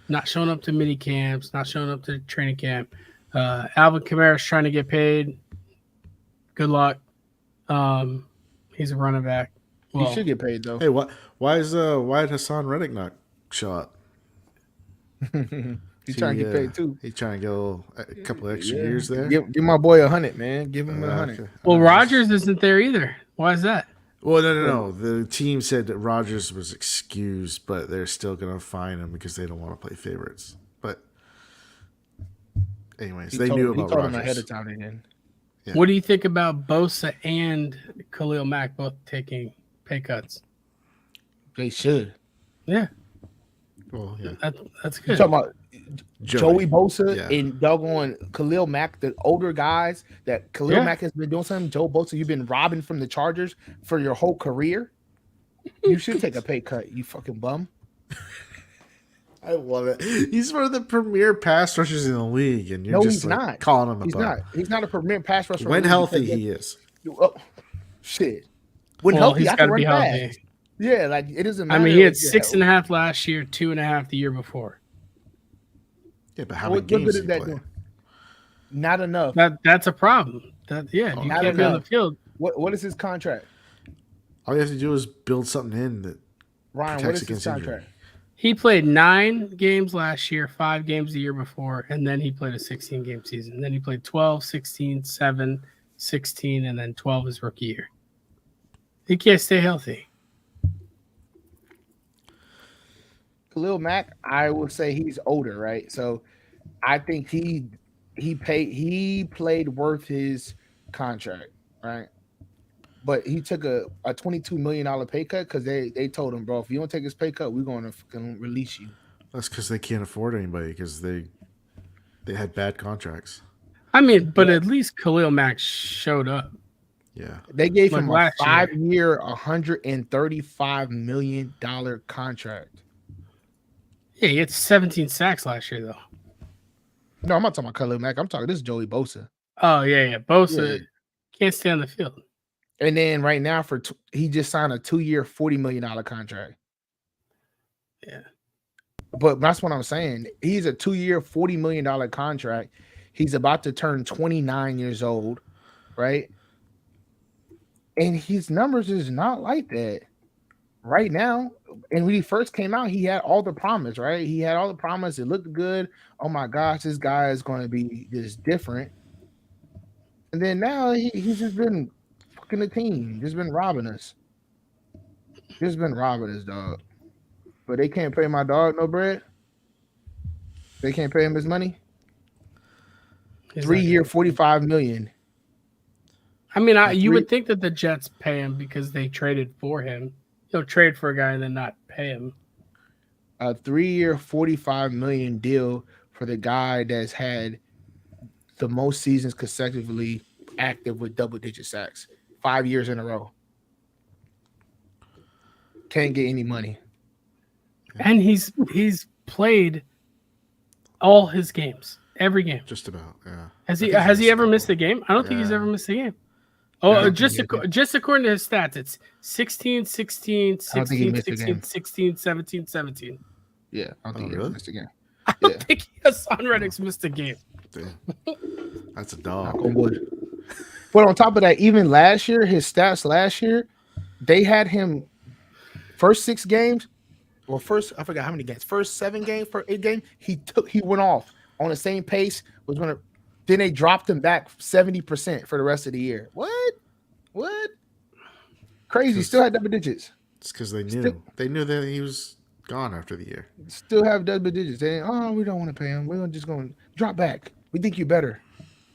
not showing up to mini camps, not showing up to training camp. Alvin Kamara's trying to get paid. Good luck. He's a running back. Well, he should get paid though. Hey, why did Hassan Reddick not show up? He's trying to get paid too. He's trying to go a couple extra years there. Give my boy 100, man. Give him 100. Okay. Well, Rodgers isn't there either. Why is that? Well, no. The team said that Rodgers was excused, but they're still going to fine him because they don't want to play favorites. But anyways, they knew about Rodgers. Him ahead of time again. Yeah. What do you think about Bosa and Khalil Mack both taking pay cuts? They should. Yeah. Well, yeah. That's good. You're talking about Joey Bosa and doggone Khalil Mack, the older guys that Khalil Mack has been doing something. Joe Bosa, you've been robbing from the Chargers for your whole career. You should take a pay cut, you fucking bum. I love it. He's one of the premier pass rushers in the league, and you're just like calling him a bum. He's not a premier pass rusher. When healthy, he is. Oh, shit. When healthy, he's got to be healthy. Fast. Yeah, like it doesn't matter. I mean, he had 6.5 last year, 2.5 the year before. Yeah, but how many games did he play? Not enough. That's a problem. You can't be on the field. What is his contract? All you have to do is build something in that Ryan, what is his contract? Injury. He played 9 games last year, 5 games the year before, and then he played a 16-game season. And then he played 12, 16, 7, 16, and then 12 his rookie year. He can't stay healthy. Khalil Mack, I would say he's older, right? So I think he played worth his contract, right? But he took a $22 million pay cut because they told him, bro, if you don't take this pay cut, we're going to fucking release you. That's because they can't afford anybody because they had bad contracts. I mean, but at least Khalil Mack showed up. Yeah. They gave him a 5-year, $135 million contract. Yeah, he had 17 sacks last year, though. No, I'm not talking about Khalil Mack. I'm talking, this is Joey Bosa. Oh, yeah. Bosa can't stay on the field. And then right now, he just signed a 2-year, $40 million contract. Yeah. But that's what I'm saying. He's a 2-year, $40 million contract. He's about to turn 29 years old, right? And his numbers is not like that right now. And when he first came out, he had all the promise, right? He had all the promise. It looked good. Oh my gosh, this guy is going to be just different. And then now he's just been fucking the team, just been robbing us. Just been robbing us, dog. But they can't pay my dog no bread. They can't pay him his money. 3-year, $45 million. I mean, you would think that the Jets pay him because they traded for him. They'll trade for a guy and then not pay him. A 3-year, $45 million deal for the guy that's had the most seasons consecutively active with double-digit sacks, 5 years in a row. Can't get any money. And he's played all his games, every game. Just about, yeah. Has he ever missed a game? I don't think he's ever missed a game. Oh, just according to his stats, it's 16, 16, 16, 16, 16, 17, 17. Yeah, I don't think he missed a game. I don't think Hassan Reddick's missed a game. Damn. That's a dog. But on top of that, even last year, his stats last year, they had him first 6 games. Well, I forgot how many games. First 7 games, for 8 games, he went off on the same pace. Then they dropped him back 70% for the rest of the year. What? Crazy. Still had double digits. It's because they knew that he was gone after the year. Still have double digits. We don't want to pay him. We're just going to drop back. We think you better.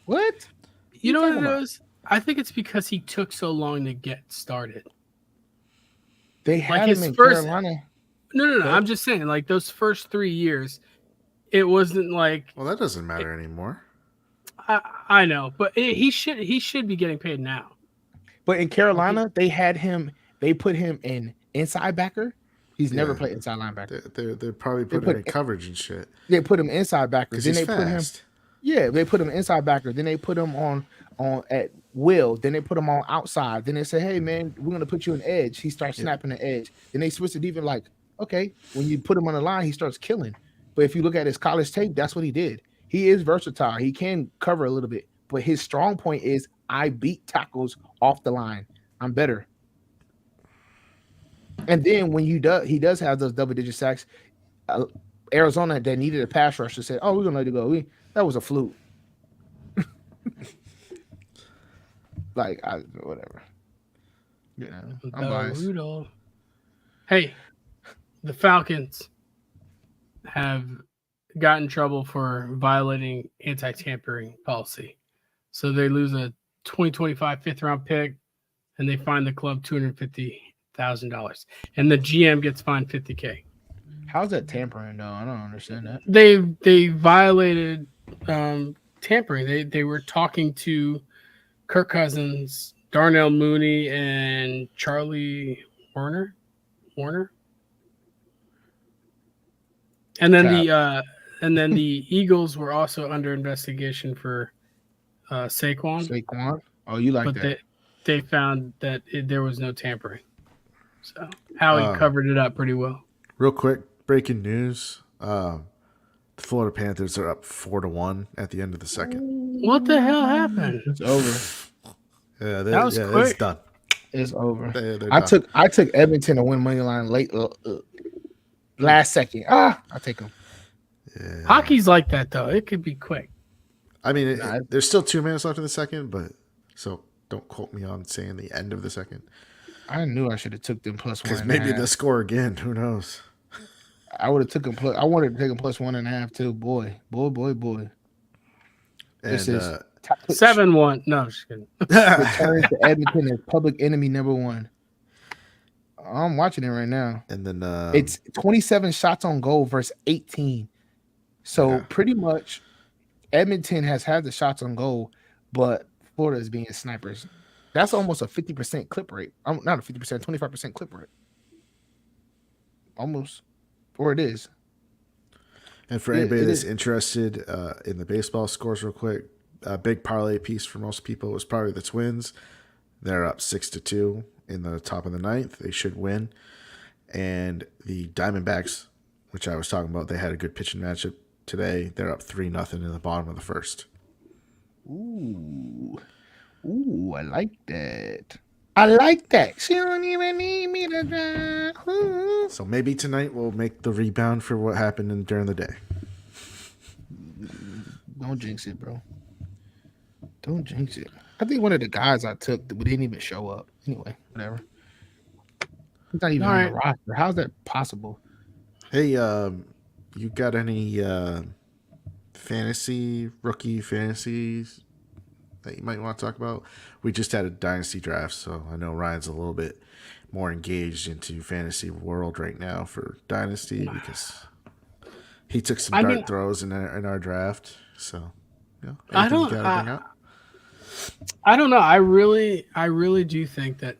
What? You know what it is? I think it's because he took so long to get started. They had him in Carolina. No. I'm just saying, like those first 3 years, it wasn't like. Well, that doesn't matter anymore. I know, but he should be getting paid now. But in Carolina, they put him in inside backer. He's never played inside linebacker. They're probably putting him in coverage and shit. They put him inside backer. Then they fast. they put him inside backer. Then they put him on at will. Then they put him on outside. Then they say, hey man, we're gonna put you an edge. He starts snapping the edge. Then they switch it even like, okay, when you put him on the line, he starts killing. But if you look at his college tape, that's what he did. He is versatile. He can cover a little bit, but his strong point is I beat tackles off the line. I'm better. And then when he does have those double-digit sacks, Arizona that needed a pass rusher said, "Oh, we're gonna let it go. That was a fluke." Whatever. Yeah, I'm biased. Hey, the Falcons have got in trouble for violating anti-tampering policy. So they lose a 2025 5th-round pick, and they fine the club $250,000. And the GM gets fined $50K. How's that tampering, though? I don't understand that. They violated tampering. They were talking to Kirk Cousins, Darnell Mooney, and Charlie Warner. And then the Eagles were also under investigation for Saquon. Oh, you like that? But they found that there was no tampering. So Howie covered it up pretty well. Real quick, breaking news: the Florida Panthers are up 4-1 at the end of the second. What the hell happened? It's over. Yeah, that was quick. It's done. It's over. I took Edmonton to win money line late, last second. I take them. Yeah. Hockey's like that though. It could be quick. I mean, there's still 2 minutes left in the second, but so don't quote me on saying the end of the second. I knew I should have took them plus 1.5. Because maybe they'll score again. Who knows? I would have took them. I wanted to take them plus 1.5 too. Boy. And, this is 7-1. No, I'm just kidding. Return to Edmonton is public enemy number 1. I'm watching it right now. And then it's 27 shots on goal versus 18. So pretty much Edmonton has had the shots on goal, but Florida is being snipers. That's almost a 50% clip rate. Not a 50%, 25% clip rate. Almost. Or it is. And for anybody that's interested in the baseball scores real quick, a big parlay piece for most people was probably the Twins. They're up 6-2 in the top of the 9th. They should win. And the Diamondbacks, which I was talking about, they had a good pitching matchup today. They're up 3-0 in the bottom of the first. Ooh. Ooh, I like that. I like that. She don't even need me to drive. Ooh. So maybe tonight we'll make the rebound for what happened during the day. Don't jinx it, bro. Don't jinx it. I think one of the guys I took didn't even show up. Anyway, whatever. He's not even All on the right. roster. How's that possible? Hey, you got any rookie fantasies that you might want to talk about? We just had a dynasty draft, so I know Ryan's a little bit more engaged into fantasy world right now for dynasty because he took some I dart mean, throws in our draft. So, I anything you don't. got to bring up? I don't know. I really do think that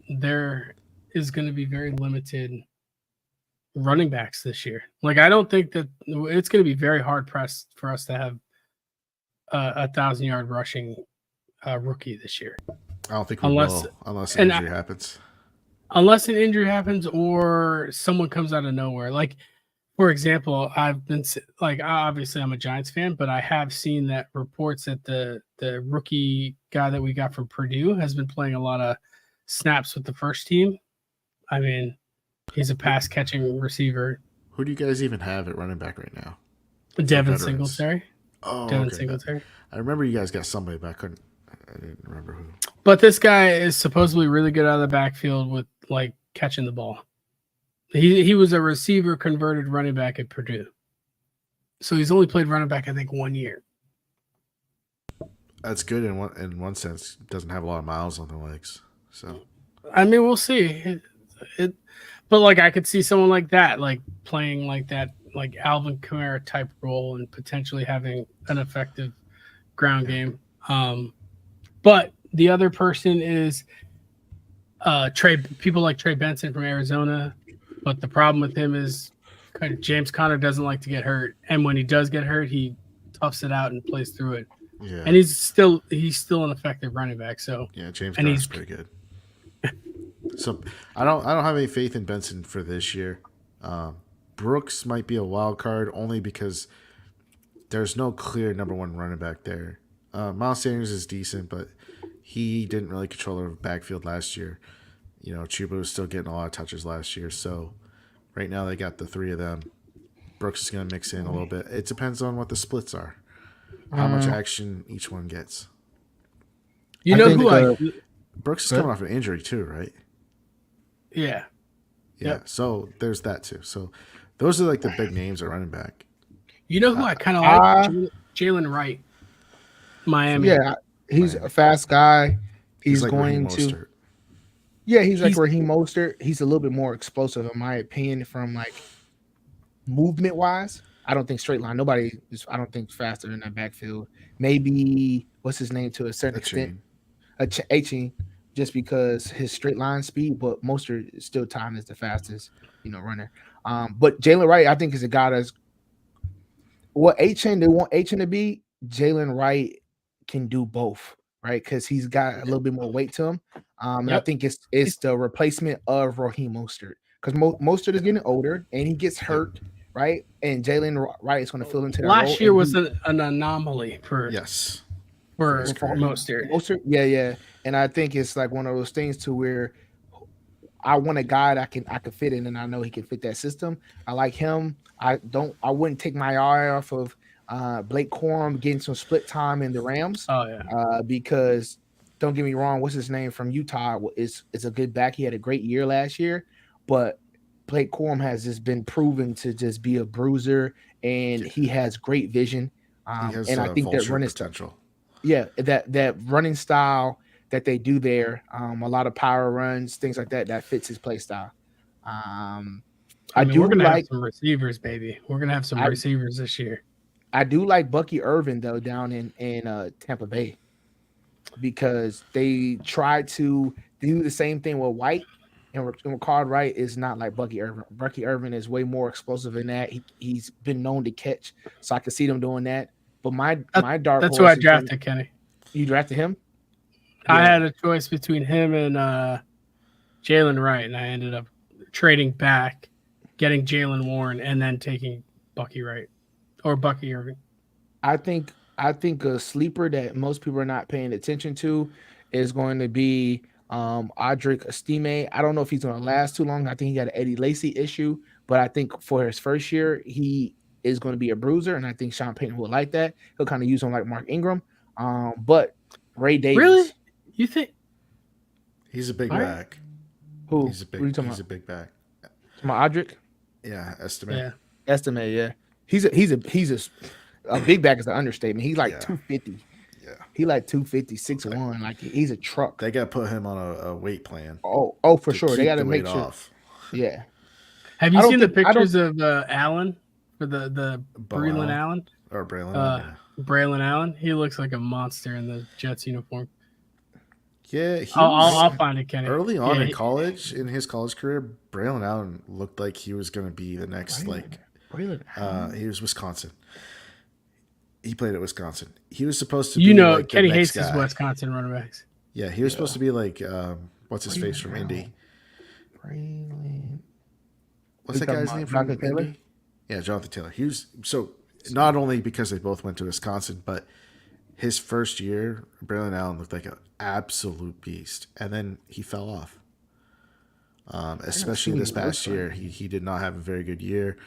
there is going to be very limited running backs this year. Like, I don't think that it's going to be very hard pressed for us to have a 1,000-yard rushing rookie this year, I don't think we unless will unless an injury happens. unless an injury happens or someone comes out of nowhere. Like, for example, I've been like, obviously I'm a Giants fan, but I have seen that reports that the rookie guy that we got from Purdue has been playing a lot of snaps with the first team. I mean, he's a pass catching receiver. Who do you guys even have at running back right now? Devin veterans. Singletary. Oh, Devin okay. Singletary. I remember you guys got somebody, but I didn't remember who. But this guy is supposedly really good out of the backfield with like catching the ball. He was a receiver converted running back at Purdue. So he's only played running back, I think, 1 year. That's good in one sense. Doesn't have a lot of miles on the legs. So I mean, we'll see. But like I could see someone like that, like playing like that, like Alvin Kamara type role and potentially having an effective ground game. But the other person is people like Trey Benson from Arizona. But the problem with him is James Conner doesn't like to get hurt. And when he does get hurt, he toughs it out and plays through it. yeah, And he's still an effective running back. So yeah, James and Conner's he's pretty good. So I don't have any faith in Benson for this year. Brooks might be a wild card only because there's no clear number one running back there. Miles Sanders is decent, but he didn't really control the backfield last year. You know, Chuba was still getting a lot of touches last year. So right now they got the three of them. Brooks is going to mix in a little bit. It depends on what the splits are, how much action each one gets. you know who Brooks is coming off an injury too, right? Yeah. Yeah. Yep. So there's that too. So those are like the big names at running back. You know who I kind of like? Jalen Wright, Miami. Yeah, he's a fast guy. He's like going Raheem to. Mostert. Yeah, he's like Raheem Mostert. He's a little bit more explosive, in my opinion, from like movement wise. I don't think straight line. Nobody is. I don't think faster in that backfield. Maybe what's his name to a certain extent. A-Chain, just because his straight line speed, but Mostert is still timed as the fastest, runner. But Jalen Wright, I think, is a guy that's what A-Chain they want A-Chain to be. Jalen Wright can do both, right? Because he's got a little bit more weight to him. And I think it's the replacement of Raheem Mostert because Mostert is getting older and he gets hurt, right? And Jalen Wright is going to fill into that role. Last year was an anomaly for Mostert. Mostert, yeah. And I think it's like one of those things to where I want a guy that I can fit in, and I know he can fit that system. I like him. I wouldn't take my eye off of Blake Corum getting some split time in the Rams. Oh yeah. Because don't get me wrong, what's his name from Utah is a good back. He had a great year last year, but Blake Corum has just been proven to just be a bruiser, and he has great vision. And I think that running potential. That running style that they do there, a lot of power runs, things like that fits his play style. We're gonna have some receivers, baby. We're gonna have some receivers this year. I do like Bucky Irvin though down in Tampa Bay because they tried to do the same thing with White, and Ricard Wright is not like Bucky Irvin. Bucky Irvin is way more explosive than that. He's been known to catch, so I can see them doing that. But my dark that's who I drafted, Kenny. You drafted him? I had a choice between him and Jalen Wright, and I ended up trading back, getting Jalen Warren, and then taking Bucky Wright or Bucky Irving. I think a sleeper that most people are not paying attention to is going to be Audric Estime. I don't know if he's going to last too long. I think he got an Eddie Lacy issue, but I think for his first year, he is going to be a bruiser, and I think Sean Payton will like that. He'll kind of use him like Mark Ingram. But Ray Davis. Really? You think He's a big All right. back. Who? He's a What are you big. talking He's about? a big back. My Audric? Yeah, estimate. Yeah. Estimate, yeah. He's a big back is an understatement. He's like Yeah. 250. Yeah. He like 250, 6'1". Like he's a truck. They got to put him on a weight plan. Oh, for to sure. They keep got to the make weight sure. off. Yeah. Have you I don't seen the think- I don't- pictures of Allen for the Braylon Allen? Or Braylon. Uh, Braylon Allen. He looks like a monster in the Jets uniform. yeah, he I'll was find it, Kenny. early on Yeah, in college. In his college career, Braylon Allen looked like he was going to be the next he was Wisconsin. He played at Wisconsin. He was supposed to be like Kenny the next hates his guy. Wisconsin running backs. Yeah, he was supposed to be like what's his face from Braylon Indy? Braylon. What's that talking guy's about name from Jonathan Taylor? Indy? Yeah, Jonathan Taylor. He was so not only because they both went to Wisconsin, but his first year, Braylon Allen looked like an absolute beast, and then he fell off. Especially seen this him past look year, he did not have a very good year.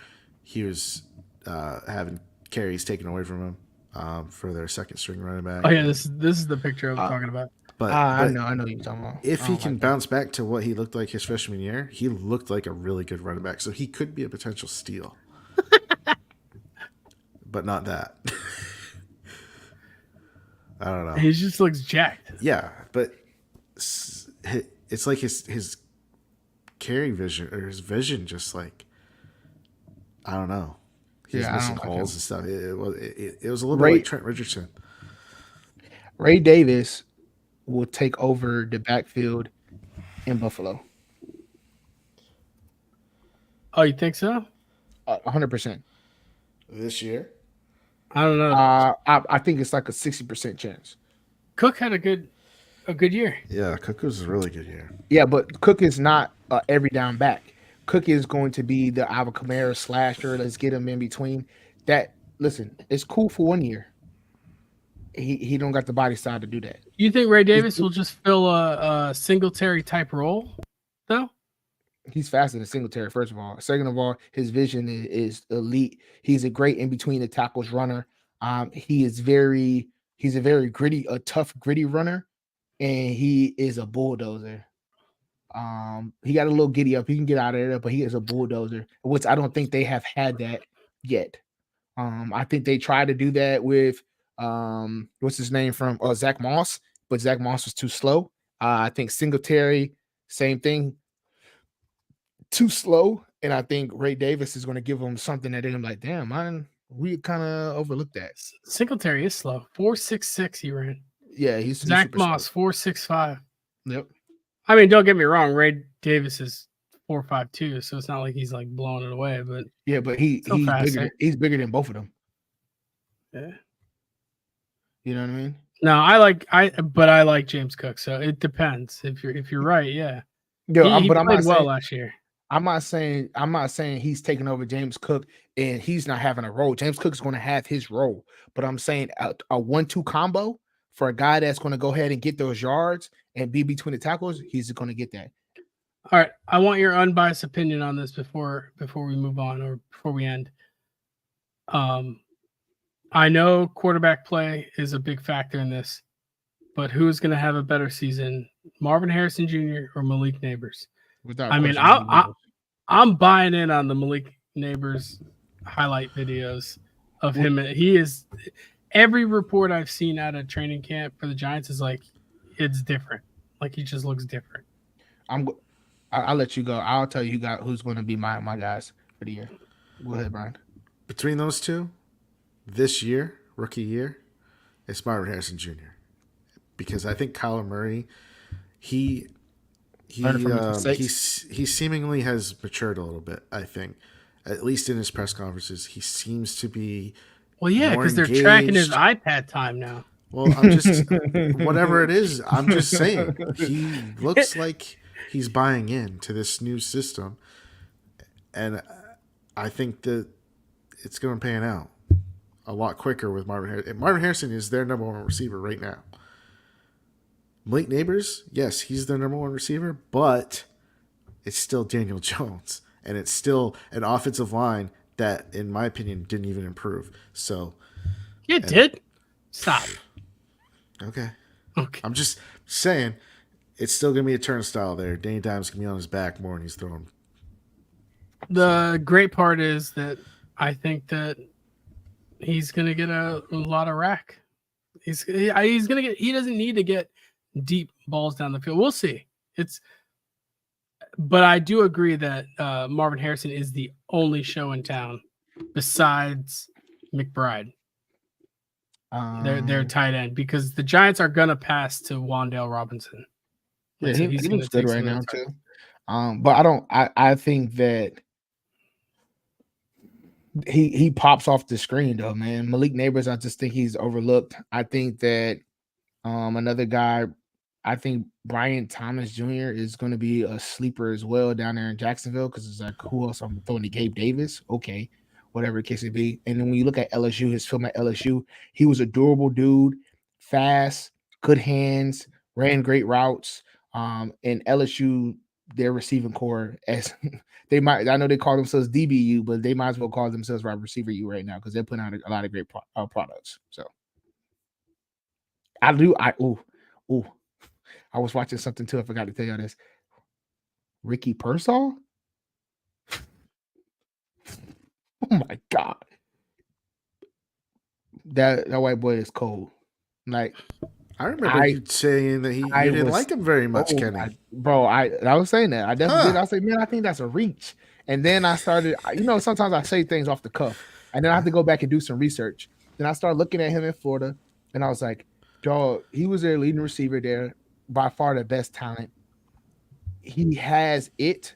He was having carries taken away from him for their second string running back. Oh yeah, this is the picture I'm talking about. But, I but know what you're talking about. if I he don't can like bounce back to what he looked like his freshman year, he looked like a really good running back. So he could be a potential steal. But not that. I don't know. He just looks jacked. Yeah, but it's like his carry vision or his vision just like I don't know. He's Yeah, I missing don't like holes him. and stuff. It was a little Ray- bit like Trent Richardson. Ray Davis will take over the backfield in Buffalo. Oh, you think so? 100%. This year? I don't know. I think it's like a 60% chance. Cook had a good year. Yeah, Cook was a really good year. Yeah, but Cook is not every down back. Cook is going to be the Alvin Kamara slasher. Let's get him in between. That listen, it's cool for 1 year. He don't got the body style to do that. You think Ray Davis will just fill a Singletary type role, though? He's faster than Singletary, first of all. Second of all, his vision is elite. He's a great in between the tackles runner. He's a very gritty, a tough, gritty runner, and he is a bulldozer. He got a little giddy up. He can get out of there, but he is a bulldozer, which I don't think they have had that yet. I think they tried to do that with what's his name from Zach Moss, but Zach Moss was too slow. I think Singletary, same thing, too slow. And I think Ray Davis is going to give him something that they're gonna be like, damn, man, we kind of overlooked that. Singletary is slow. 4.66 he ran. Yeah, he's Zach super Moss slow. 4.65. Yep. I mean, don't get me wrong. Ray Davis is 4.52, so it's not like he's like blowing it away. But Yeah, but So he's fast, bigger. eh? He's bigger than both of them. yeah. You know what I mean? No, I like James Cook. So it depends. If you're right, yeah. Yeah, He but I'm played not well saying last year. I'm not saying he's taking over James Cook and he's not having a role. James Cook's going to have his role, but I'm saying a 1-2 combo for a guy that's going to go ahead and get those yards and be between the tackles, he's going to get that. All right, I want your unbiased opinion on this before we move on or before we end. I know quarterback play is a big factor in this, but who's going to have a better season, Marvin Harrison Jr. or Malik Neighbors? Without I mean, question. I'm buying in on the Malik Neighbors highlight videos of him. He is every report I've seen out of training camp for the Giants is like it's different. Like he just looks different. I'll let you go. I'll tell you who's going to be my guys for the year. Go ahead, Brian. Between those two, this year, rookie year, it's Marvin Harrison Jr. Because I think Kyler Murray, he seemingly has matured a little bit. I think, at least in his press conferences, he seems to be. Well, yeah, because they're tracking his iPad time now. Well, I'm just whatever it is. I'm just saying he looks like he's buying into this new system, and I think that it's going to pan out a lot quicker with Marvin Harrison. Marvin Harrison is their number one receiver right now. Malik Neighbors, yes, he's their number one receiver, but it's still Daniel Jones, and it's still an offensive line that, in my opinion, didn't even improve. So, It did. Stop. Okay. Okay. I'm just saying, it's still gonna be a turnstile there. Danny Dimes gonna be on his back more, and he's throwing. The great part is that I think that he's gonna get a lot of rack. He's gonna get. He doesn't need to get deep balls down the field. We'll see. But I do agree that Marvin Harrison is the only show in town besides McBride. They're tight end because the Giants are gonna pass to Wan'Dale Robinson. Yeah, So he he's looks gonna good take right some of now the too. time. But I think that he pops off the screen though, man. Malik Neighbors, I just think he's overlooked. I think that another guy, I think Brian Thomas Jr. is going to be a sleeper as well down there in Jacksonville because it's like, who else I'm throwing to Gabe Davis? Okay, whatever the case may be. And then when you look at LSU, his film at LSU, he was a durable dude, fast, good hands, ran great routes. And LSU, their receiving core, as I know they call themselves DBU, but they might as well call themselves wide receiver U right now because they're putting out a lot of great products. So I was watching something too. I forgot to tell you this. Ricky Pearsall? Oh my god. That white boy is cold. Like I remember you saying that you didn't like him very much, Kenny. I was saying that. I definitely did. I was like, man, I think that's a reach. And then I started, sometimes I say things off the cuff, and then I have to go back and do some research. Then I started looking at him in Florida, and I was like, dog, he was their leading receiver there, by far the best talent. He has it,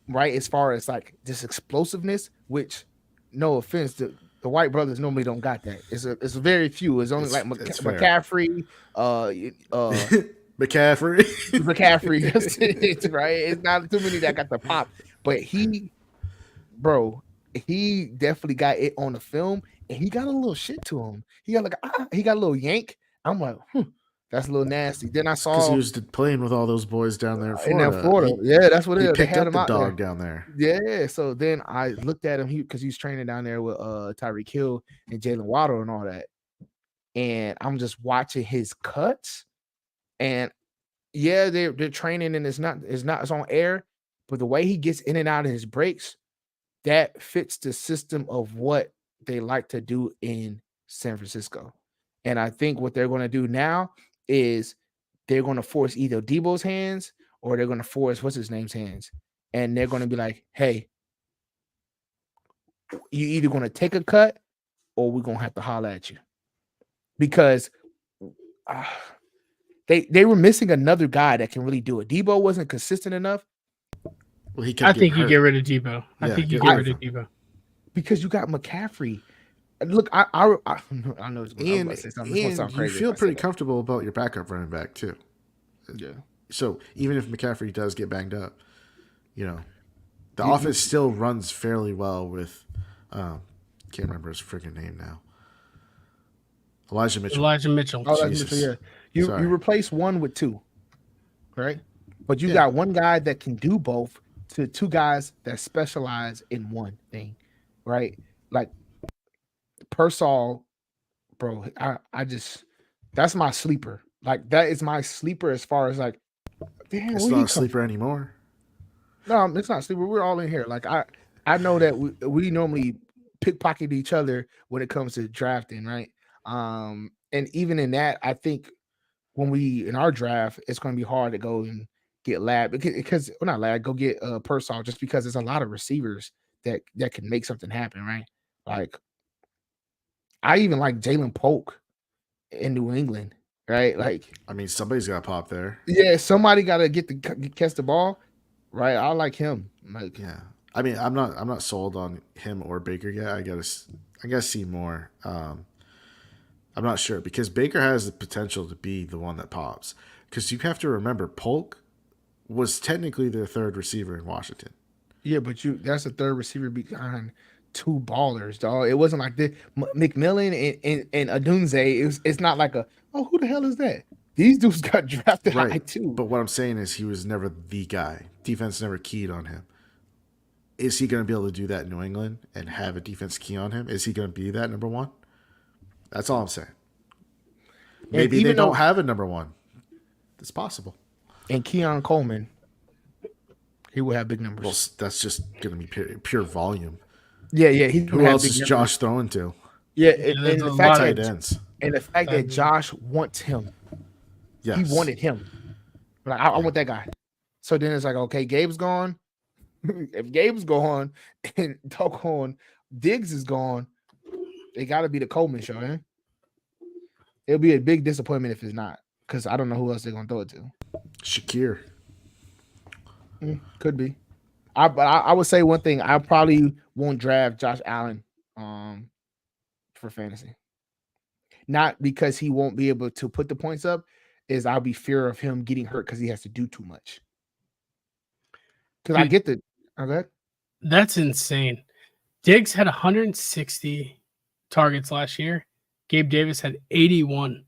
right, as far as like this explosiveness, which, no offense, the white brothers normally don't got that. It's very few. It's only McCaffrey, McCaffrey. That's it, right? It's not too many that got the pop, but he definitely got it on the film, and he got a little shit to him. He got he got a little yank. I'm like, that's a little nasty. Then I saw because he was playing with all those boys down there in Florida. Yeah, that's what it is. He picked up the dog down there. Yeah. So then I looked at him because he's training down there with Tyreek Hill and Jalen Waddle and all that. And I'm just watching his cuts. And yeah, they're training and it's on air, but the way he gets in and out of his breaks, that fits the system of what they like to do in San Francisco. And I think what they're going to do now is they're going to force either Debo's hands or they're going to force what's his name's hands. And they're going to be like, hey, you either going to take a cut or we're going to have to holler at you. Because they were missing another guy that can really do it. Debo wasn't consistent enough. Well, I think you get rid of Debo. I think you get rid of Debo. Because you got McCaffrey. Look, I know it's going to say something. And you feel pretty comfortable about your backup running back too. Yeah. So even if McCaffrey does get banged up, the offense still runs fairly well with. Can't remember his freaking name now. Elijah Mitchell. Oh, Elijah Mitchell. Yeah. You replace one with two, right? But you got one guy that can do both to two guys that specialize in one thing, right? Like Pearsall, bro. I just that's my sleeper. Like that is my sleeper as far as like. Damn, it's not a sleeper anymore. No, it's not sleeper. We're all in here. Like I know that we normally pickpocket each other when it comes to drafting, right? And even in that, I think when we in our draft, it's going to be hard to go and get Lab because well, not Lab, go get Pearsall just because there's a lot of receivers that can make something happen, right? Like I even like Jalen Polk in New England, right? Like I mean, somebody's got to pop there. Yeah, somebody got to catch the ball, right? I like him. Like yeah. I mean, I'm not sold on him or Baker yet. I gotta see more. I'm not sure because Baker has the potential to be the one that pops. Because you have to remember, Polk was technically their third receiver in Washington. Yeah, but that's a third receiver behind two ballers, dog. It wasn't like this. McMillan and Adunze. It's not like who the hell is that? These dudes got drafted high Right. too. But what I'm saying is he was never the guy. Defense never keyed on him. Is he going to be able to do that in New England and have a defense key on him? Is he going to be that number one? That's all I'm saying. Maybe they don't have a number one. It's possible. And Keon Coleman, he will have big numbers. Well, that's just going to be pure volume. Yeah. Who else is Josh throwing to? Yeah, and the fact tight ends. And the fact that Josh wants him. Yes. He wanted him. Like, I want that guy. So then it's like, okay, Gabe's gone. If Gabe's gone and doggone Diggs is gone, it got to be the Coleman show, eh? It'll be a big disappointment if it's not, because I don't know who else they're going to throw it to. Shakir. Could be. I would say one thing. I probably won't draft Josh Allen for fantasy. Not because he won't be able to put the points up, is I'll be fear of him getting hurt because he has to do too much. Because I get the okay. That's insane. Diggs had 160 targets last year. Gabe Davis had 81.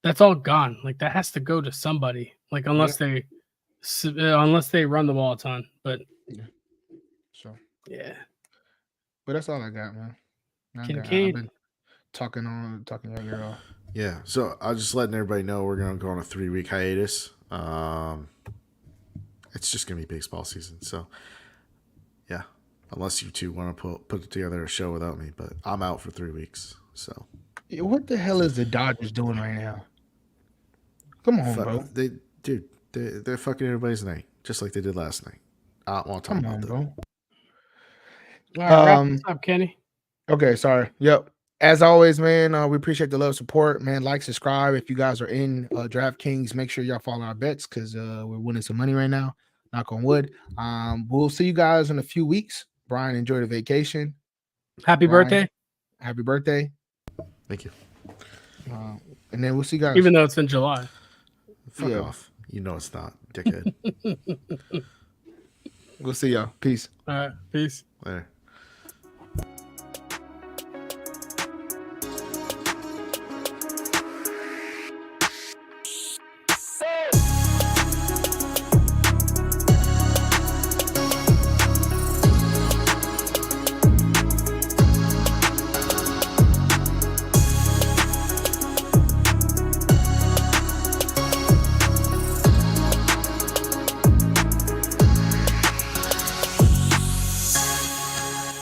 That's all gone. Like that has to go to somebody. Like unless they run the ball a ton. But yeah. But that's all I got, man. I've been talking your ear off. Yeah. So I'm just letting everybody know we're gonna go on a 3-week hiatus. It's just gonna be baseball season. So yeah. Unless you two want to put together a show without me, but I'm out for 3 weeks. So what the hell is the Dodgers doing right now? Come on, bro. They're fucking everybody's night, just like they did last night. I don't want to talk about that. All right, wrap this up, Kenny. Okay, sorry. Yep. As always, man, we appreciate the love, support, man. Like, subscribe. If you guys are in DraftKings, make sure y'all follow our bets because we're winning some money right now. Knock on wood. We'll see you guys in a few weeks. Brian, enjoy the vacation. Happy birthday. Happy birthday. Thank you. And then we'll see you guys. Even though it's in July. Fuck off. You know it's not, dickhead. We'll see y'all. Peace. All right. Peace. Later.